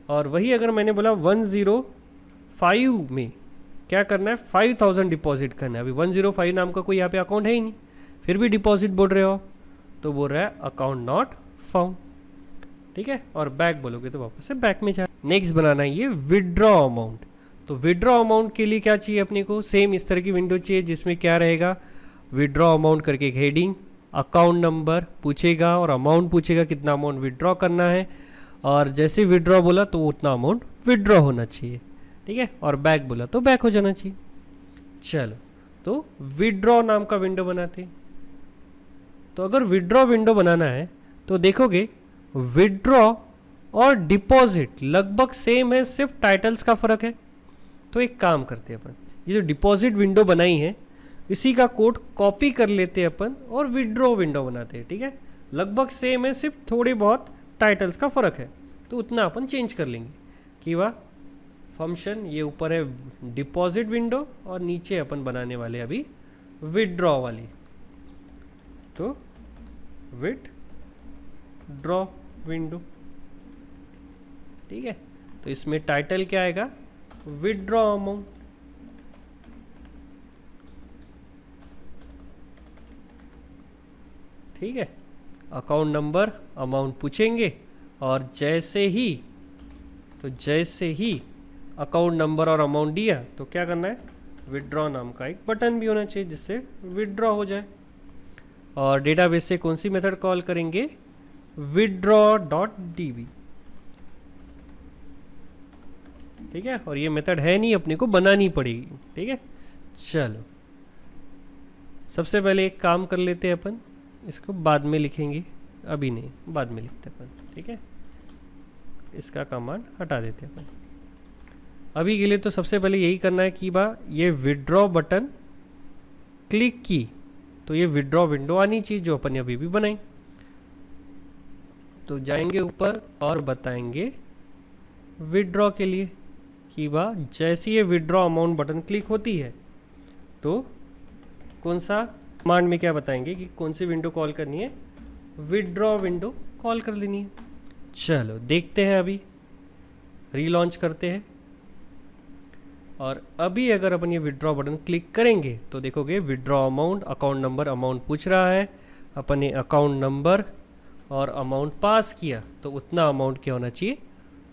और वही अगर मैंने बोला 105 में क्या करना है, 5000 डिपॉजिट करना है। अभी 105 नाम का कोई यहाँ पे अकाउंट है ही नहीं, फिर भी डिपॉजिट बोल रहे हो, तो बोल रहा है अकाउंट नॉट फाउंड। ठीक है, और बैक बोलोगे तो वापस से बैक में जा। नेक्स्ट बनाना है ये विड्रॉ अमाउंट। तो विड्रॉ अमाउंट के लिए क्या चाहिए अपने को, सेम इस तरह की विंडो चाहिए जिसमें क्या रहेगा, विड्रॉ अमाउंट करके एक हेडिंग, अकाउंट नंबर पूछेगा और अमाउंट पूछेगा कितना अमाउंट विड्रॉ करना है। और जैसे विड्रॉ बोला तो उतना अमाउंट विड्रॉ होना चाहिए। ठीक है, और बैक बोला तो बैक हो जाना चाहिए। चलो तो विड्रॉ नाम का विंडो बनाते हैं। तो अगर विड्रॉ विंडो बनाना है तो देखोगे विड्रॉ और डिपॉजिट लगभग सेम है, सिर्फ टाइटल्स का फर्क है। तो एक काम करते हैं अपन, ये जो डिपॉजिट विंडो बनाई है इसी का कोड कॉपी कर लेते हैं अपन और विड्रॉ विंडो बनाते हैं। ठीक है, लगभग सेम है, सिर्फ थोड़े बहुत टाइटल्स का फ़र्क है। तो उतना अपन चेंज कर लेंगे कि वह फंक्शन, ये ऊपर है डिपॉजिट विंडो और नीचे अपन बनाने वाले अभी विड्रॉ वाली। तो विड्रॉ विंडो। ठीक है, तो इसमें टाइटल क्या आएगा, विड्रॉ अमाउंट। ठीक है, अकाउंट नंबर अमाउंट पूछेंगे और जैसे ही अकाउंट नंबर और अमाउंट दिया तो क्या करना है, विड्रॉ नाम का एक बटन भी होना चाहिए जिससे विड्रॉ हो जाए। और डेटाबेस से कौन सी मेथड कॉल करेंगे, withdraw.db। ठीक है, और ये मेथड है नहीं, अपने को बनानी पड़ेगी। ठीक है, चलो सबसे पहले एक काम कर लेते हैं अपन, इसको बाद में लिखेंगे, अभी नहीं, बाद में लिखते अपन। ठीक है, इसका कमांड हटा देते हैं अपन। अभी के लिए तो सबसे पहले यही करना है कि ये विड्रॉ बटन क्लिक की तो ये विड्रॉ विंडो आनी चाहिए जो अपन ने अभी भी बनाई। तो जाएंगे ऊपर और बताएंगे विड्रॉ के लिए कि जैसे ये विड्रॉ अमाउंट बटन क्लिक होती है तो कौन सा कमांड में क्या बताएंगे कि कौन सी विंडो कॉल करनी है, विड्रॉ विंडो कॉल कर लेनी है। चलो देखते हैं, अभी रीलॉन्च करते हैं। और अभी अगर अपन ये विड्रॉ बटन क्लिक करेंगे तो देखोगे withdraw amount, account number, amount पूछ रहा है। अपन ने अकाउंट नंबर और अमाउंट पास किया तो उतना अमाउंट क्या होना चाहिए,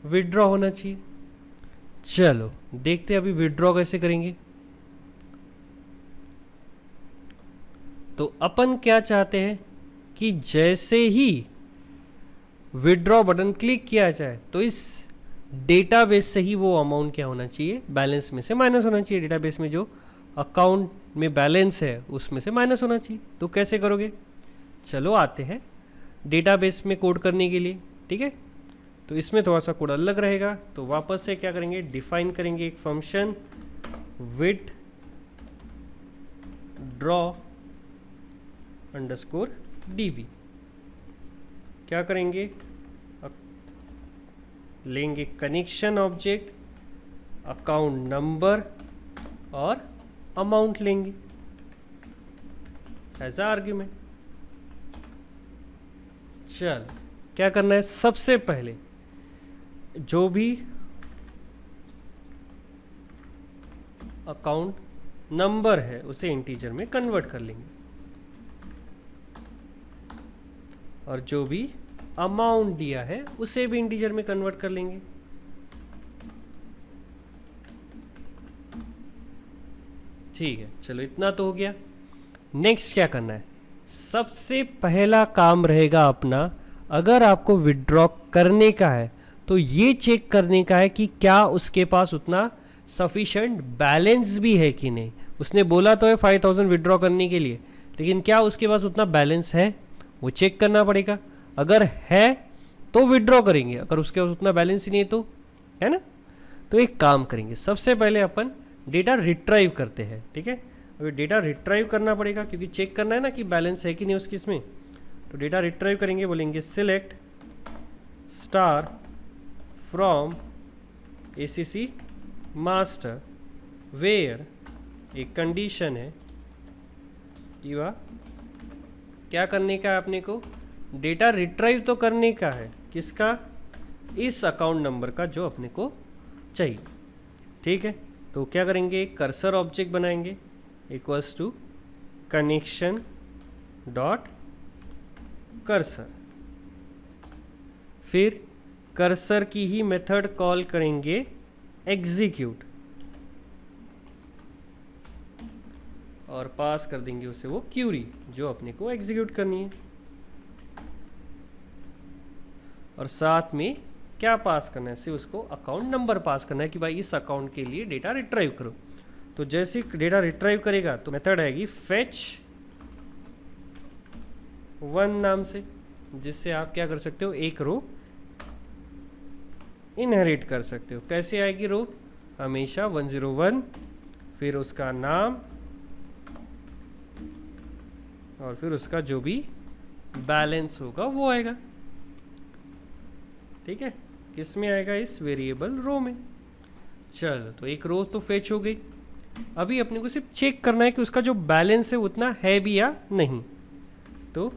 विड्रॉ होना चाहिए। चलो देखते हैं अभी विड्रॉ कैसे करेंगे। तो अपन क्या चाहते हैं कि जैसे ही विड्रॉ बटन क्लिक किया जाए तो इस डेटाबेस से ही वो अमाउंट क्या होना चाहिए, बैलेंस में से माइनस होना चाहिए। डेटाबेस में जो अकाउंट में बैलेंस है उसमें से माइनस होना चाहिए। तो कैसे करोगे, चलो आते हैं डेटाबेस में कोड करने के लिए। ठीक है, तो इसमें थोड़ा सा कोड अलग रहेगा। तो वापस से क्या करेंगे, डिफाइन करेंगे एक फंक्शन withdraw_db। क्या करेंगे, लेंगे कनेक्शन ऑब्जेक्ट, अकाउंट नंबर और अमाउंट लेंगे एज आर्ग्यूमेंट। चल क्या करना है, सबसे पहले जो भी अकाउंट नंबर है उसे इंटीजर में कन्वर्ट कर लेंगे और जो भी अमाउंट दिया है उसे भी इंटीजर में कन्वर्ट कर लेंगे। ठीक है, चलो इतना तो हो गया। नेक्स्ट क्या करना है, सबसे पहला काम रहेगा अपना, अगर आपको विड्रॉ करने का है तो ये चेक करने का है कि क्या उसके पास उतना सफिशेंट बैलेंस भी है कि नहीं। उसने बोला तो है 5000 विड्रॉ करने के लिए, लेकिन क्या उसके पास उतना बैलेंस है, वो चेक करना पड़ेगा। अगर है तो विड्रॉ करेंगे, अगर उसके पास उतना बैलेंस ही नहीं है तो, है ना। तो एक काम करेंगे, सबसे पहले अपन डेटा रिट्राइव करते हैं। ठीक है, अभी डेटा रिट्राइव करना पड़ेगा क्योंकि चेक करना है ना कि बैलेंस है कि नहीं उसकी इसमें। तो डेटा रिट्राइव करेंगे, बोलेंगे select star from ACC master where, एक कंडीशन है कि वह क्या करने का है, अपने को डेटा रिट्राइव तो करने का है, किसका, इस अकाउंट नंबर का जो अपने को चाहिए। ठीक है, तो क्या करेंगे, कर्सर ऑब्जेक्ट बनाएंगे equals to connection dot cursor, फिर कर्सर की ही मेथड कॉल करेंगे एग्जीक्यूट और पास कर देंगे उसे वो क्यूरी जो अपने को एग्जीक्यूट करनी है। और साथ में क्या पास करना है, सिर्फ उसको अकाउंट नंबर पास करना है कि भाई इस अकाउंट के लिए डेटा रिट्राइव करो। तो जैसे डेटा रिट्राइव करेगा तो मेथड आएगी फेच 1 नाम से, जिससे आप क्या कर सकते हो, एक रो इनहेरिट कर सकते हो। कैसे आएगी रो, हमेशा 101, फिर उसका नाम और फिर उसका जो भी बैलेंस होगा वो आएगा। ठीक है, किस में आएगा, इस वेरिएबल रो में। चलो तो एक रो तो फेच हो गई। अभी अपने को सिर्फ चेक करना है कि उसका जो बैलेंस है उतना है भी या नहीं। तो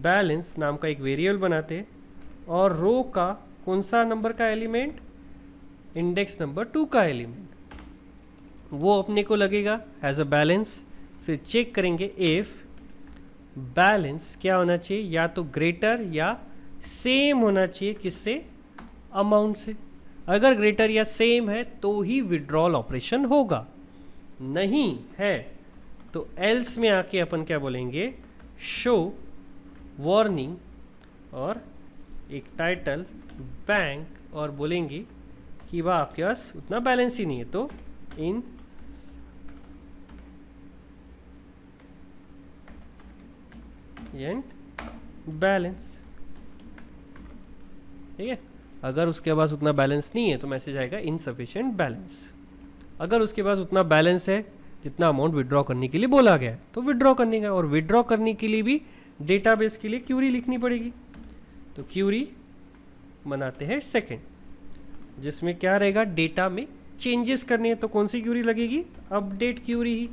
बैलेंस नाम का एक वेरिएबल बनाते हैं और रो का कौन सा नंबर का एलिमेंट, इंडेक्स नंबर 2 का एलिमेंट, वो अपने को लगेगा एज अ बैलेंस। फिर चेक करेंगे इफ बैलेंस क्या होना चाहिए, या तो ग्रेटर या सेम होना चाहिए किससे, अमाउंट से। अगर ग्रेटर या सेम है तो ही विड्रॉल ऑपरेशन होगा, नहीं है तो एल्स में आके अपन क्या बोलेंगे, शो वार्निंग और एक टाइटल बैंक और बोलेंगे कि वह आपके पास उतना बैलेंस ही नहीं है, तो इन बैलेंस। ठीक है, अगर उसके पास उतना बैलेंस नहीं है तो मैसेज आएगा इनसफिशिएंट बैलेंस। अगर उसके पास उतना बैलेंस है जितना अमाउंट विड्रॉ करने के लिए बोला गया है तो विड्रॉ करने का, और विड्रॉ करने के लिए भी डेटाबेस के लिए क्यूरी लिखनी पड़ेगी। तो क्यूरी बनाते हैं सेकंड, जिसमें क्या रहेगा, डेटा में चेंजेस करने हैं। तो कौन सी क्यूरी लगेगी, अपडेट क्यूरी ही,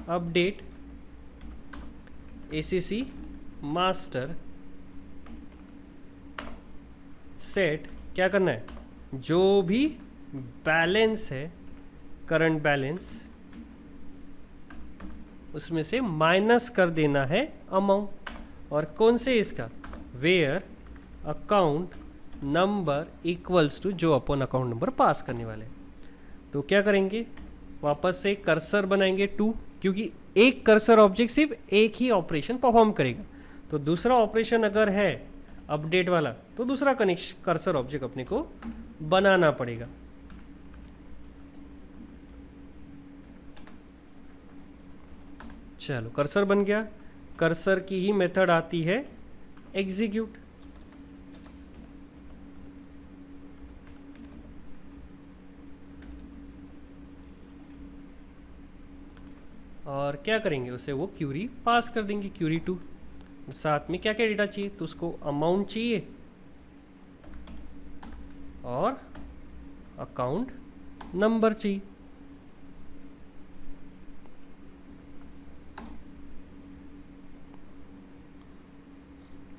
अपडेट ACC मास्टर सेट, क्या करना है, जो भी बैलेंस है करंट बैलेंस उसमें से माइनस कर देना है अमाउंट। और कौन से, इसका where account number equals to जो अपन अकाउंट नंबर पास करने वाले हैं। तो क्या करेंगे, वापस से कर्सर बनाएंगे 2, क्योंकि एक कर्सर ऑब्जेक्ट सिर्फ एक ही ऑपरेशन परफॉर्म करेगा। तो दूसरा ऑपरेशन अगर है अपडेट वाला तो दूसरा कनेक्शन कर्सर ऑब्जेक्ट अपने को बनाना पड़ेगा। चलो कर्सर बन गया, कर्सर की ही मेथड आती है एग्जीक्यूट। और क्या करेंगे, उसे वो क्यूरी पास कर देंगे, क्यूरी 2। साथ में क्या क्या डेटा चाहिए, तो उसको अमाउंट चाहिए और अकाउंट नंबर चाहिए।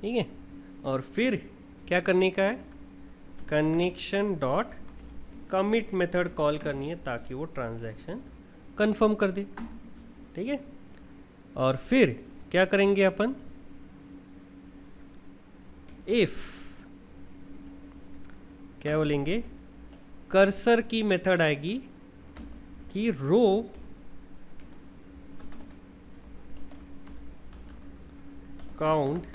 ठीक है, और फिर क्या करने का है, connection dot commit method call करनी है ताकि वो ट्रांजैक्शन कंफर्म कर दे। ठीक है, और फिर क्या करेंगे अपन, इफ क्या बोलेंगे, कर्सर की मेथड आएगी कि रो काउंट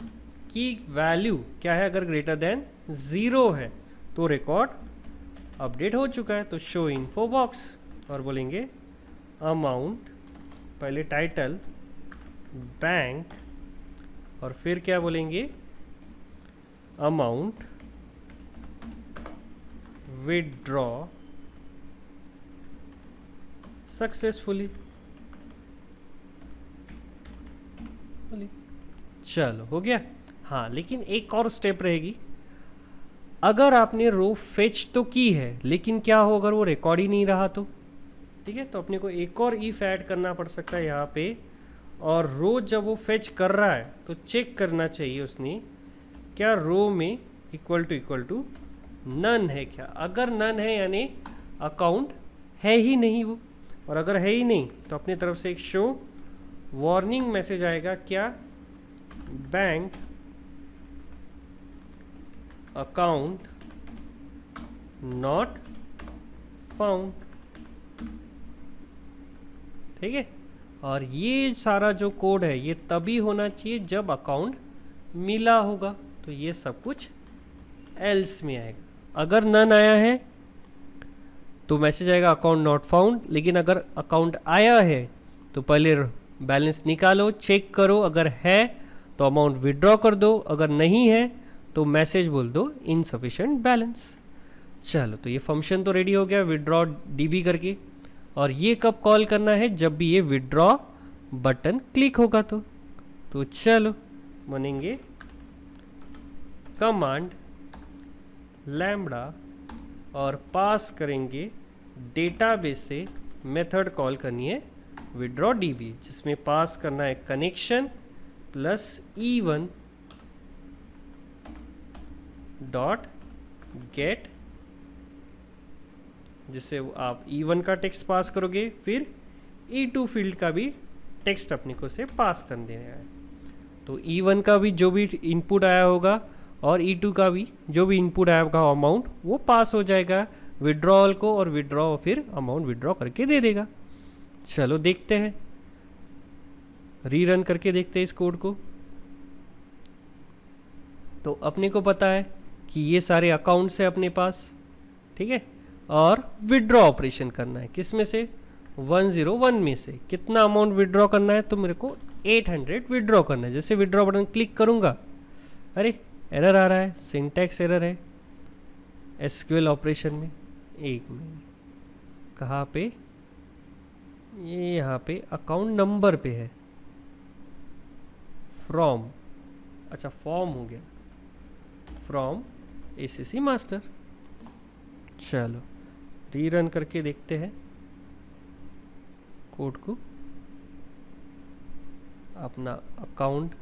की वैल्यू क्या है, अगर ग्रेटर देन 0 है तो रिकॉर्ड अपडेट हो चुका है, तो शो इन्फो बॉक्स, और बोलेंगे अमाउंट, पहले टाइटल बैंक, और फिर क्या बोलेंगे, अमाउंट विड्रॉ सक्सेसफुली। चलो हो गया। हाँ, लेकिन एक और स्टेप रहेगी, अगर आपने रो फेच तो की है लेकिन क्या हो अगर वो रिकॉर्ड ही नहीं रहा तो, ठीक है, तो अपने को एक और इफ ऐड करना पड़ सकता है यहाँ पे, और रो जब वो फेच कर रहा है तो चेक करना चाहिए उसने क्या रो में इक्वल टू नन है क्या, अगर नन है यानी अकाउंट है ही नहीं वो, और अगर है ही नहीं तो अपनी तरफ से एक शो वार्निंग मैसेज आएगा, क्या, बैंक अकाउंट नॉट फाउंड। ठीक है, और ये सारा जो कोड है ये तभी होना चाहिए जब अकाउंट मिला होगा, तो ये सब कुछ एल्स में आएगा। अगर नन आया है तो मैसेज आएगा अकाउंट नॉट फाउंड, लेकिन अगर अकाउंट आया है तो पहले बैलेंस निकालो, चेक करो, अगर है तो अमाउंट विड्रॉ कर दो, अगर नहीं है तो मैसेज बोल दो इनसफिशिएंट बैलेंस। चलो, तो ये फंक्शन तो रेडी हो गया विड्रॉ डीबी करके, और ये कब कॉल करना है, जब भी ये विड्रॉ बटन क्लिक होगा तो चलो बनेंगे कमांड लैम्बडा और पास करेंगे डेटाबेस से मेथड कॉल करनी है विड्रॉ डीबी, जिसमें पास करना है connection plus E1 dot gate, जिससे आप E1 का टेक्स्ट पास करोगे, फिर E2 फील्ड का भी टेक्स्ट अपने को से पास कर देना है, तो E1 का भी जो भी इनपुट आया होगा और E2 का भी जो भी इनपुट आया होगा अमाउंट वो पास हो जाएगा विड्रॉल को, और विड्रॉ फिर अमाउंट विड्रॉ करके दे देगा। चलो देखते हैं, रीरन करके देखते हैं इस कोड को। तो अपने को पता है कि ये सारे अकाउंट्स है अपने पास, ठीक है, और विड्रॉ ऑपरेशन करना है किस में से, 101 में से। कितना अमाउंट विड्रॉ करना है, तो मेरे को 800 विड्रॉ करना है। जैसे विड्रॉ बटन क्लिक करूंगा, अरे एरर आ रहा है, सिंटैक्स एरर है एसक्यूएल ऑपरेशन में। एक मिनट, कहाँ पे, ये यहाँ पे अकाउंट नंबर पे है, फ्रॉम, अच्छा फॉर्म हो गया, फ्रॉम एसीसी मास्टर। चलो रीरन करके देखते हैं कोड को, अपना अकाउंट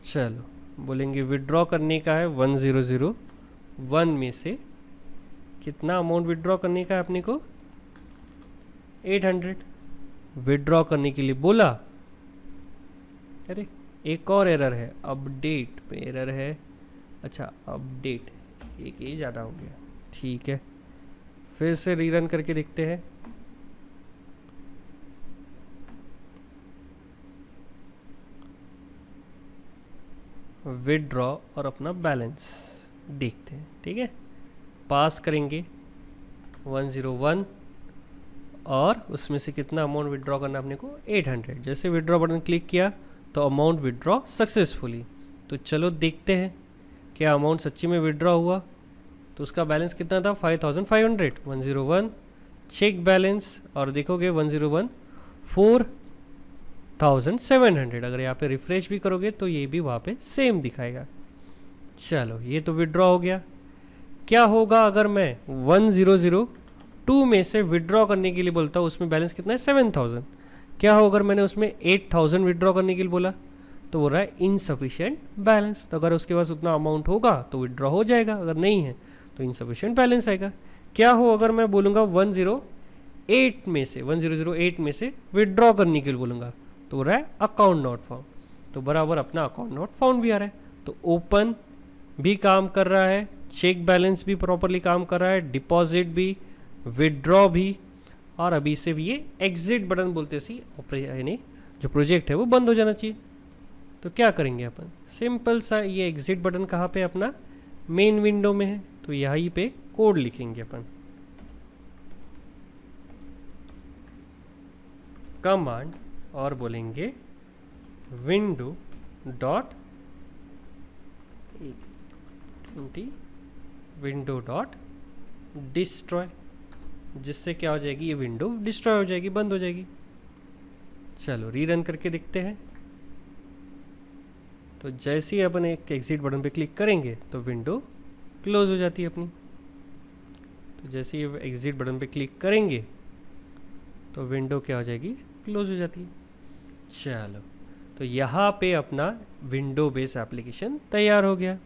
चलो बोलेंगे विड्रॉ करने का है 1001 में से कितना अमाउंट विड्रॉ करने का है अपने को, 800 विड्रॉ करने के लिए बोला। अरे एक और एरर है, अपडेट पे एरर है, अच्छा अपडेट एक ही ज़्यादा हो गया, ठीक है, फिर से रीरन करके देखते हैं। विड्रॉ और अपना बैलेंस देखते हैं, ठीक है, पास करेंगे 101 और उसमें से कितना अमाउंट विड्रॉ करना अपने को, 800। जैसे विड्रॉ बटन क्लिक किया तो अमाउंट विड्रॉ सक्सेसफुली। तो चलो देखते हैं क्या अमाउंट सच्ची में विड्रॉ हुआ। तो उसका बैलेंस कितना था, 5500। 101 चेक बैलेंस और देखोगे 101 4700। अगर यहाँ पे रिफ्रेश भी करोगे तो ये भी वहाँ पे सेम दिखाएगा। चलो ये तो विड्रॉ हो गया। क्या होगा अगर मैं 1002 में से विड्रॉ करने के लिए बोलता हूँ, उसमें बैलेंस कितना है 7000। क्या हो अगर मैंने उसमें 8000 विड्रॉ करने के लिए बोला तो बोल रहा है इनसफिशिएंट बैलेंस। तो अगर उसके पास उतना अमाउंट होगा तो विड्रॉ हो जाएगा, अगर नहीं है तो इनसफिशिएंट बैलेंस आएगा। क्या हो अगर मैं बोलूँगा 108 में से विड्रॉ करने के लिए बोलूँगा तो बोल रहा है अकाउंट नॉट फाउंड। तो बराबर अपना अकाउंट नॉट फाउंड भी आ रहा है। तो ओपन भी काम कर रहा है, चेक बैलेंस भी प्रॉपरली काम कर रहा है, डिपॉजिट भी, विड्रॉ भी, और अभी से भी ये एग्जिट बटन बोलते सी यानी जो प्रोजेक्ट है वो बंद हो जाना चाहिए। तो क्या करेंगे अपन, सिंपल सा ये एग्जिट बटन कहाँ पे अपना मेन विंडो में है, तो यहीं पे कोड लिखेंगे अपन, कमांड और बोलेंगे विंडो डॉट डिस्ट्रॉय, जिससे क्या हो जाएगी, ये विंडो डिस्ट्रॉय हो जाएगी, बंद हो जाएगी। चलो रीरन करके देखते हैं। तो जैसे ही अपन एक एग्जिट बटन पे क्लिक करेंगे तो विंडो क्लोज हो जाती है अपनी। तो जैसे ही एग्जिट बटन पे क्लिक करेंगे तो विंडो क्या हो जाएगी, क्लोज हो जाती है। चलो तो यहाँ पे अपना विंडो बेस एप्लीकेशन तैयार हो गया।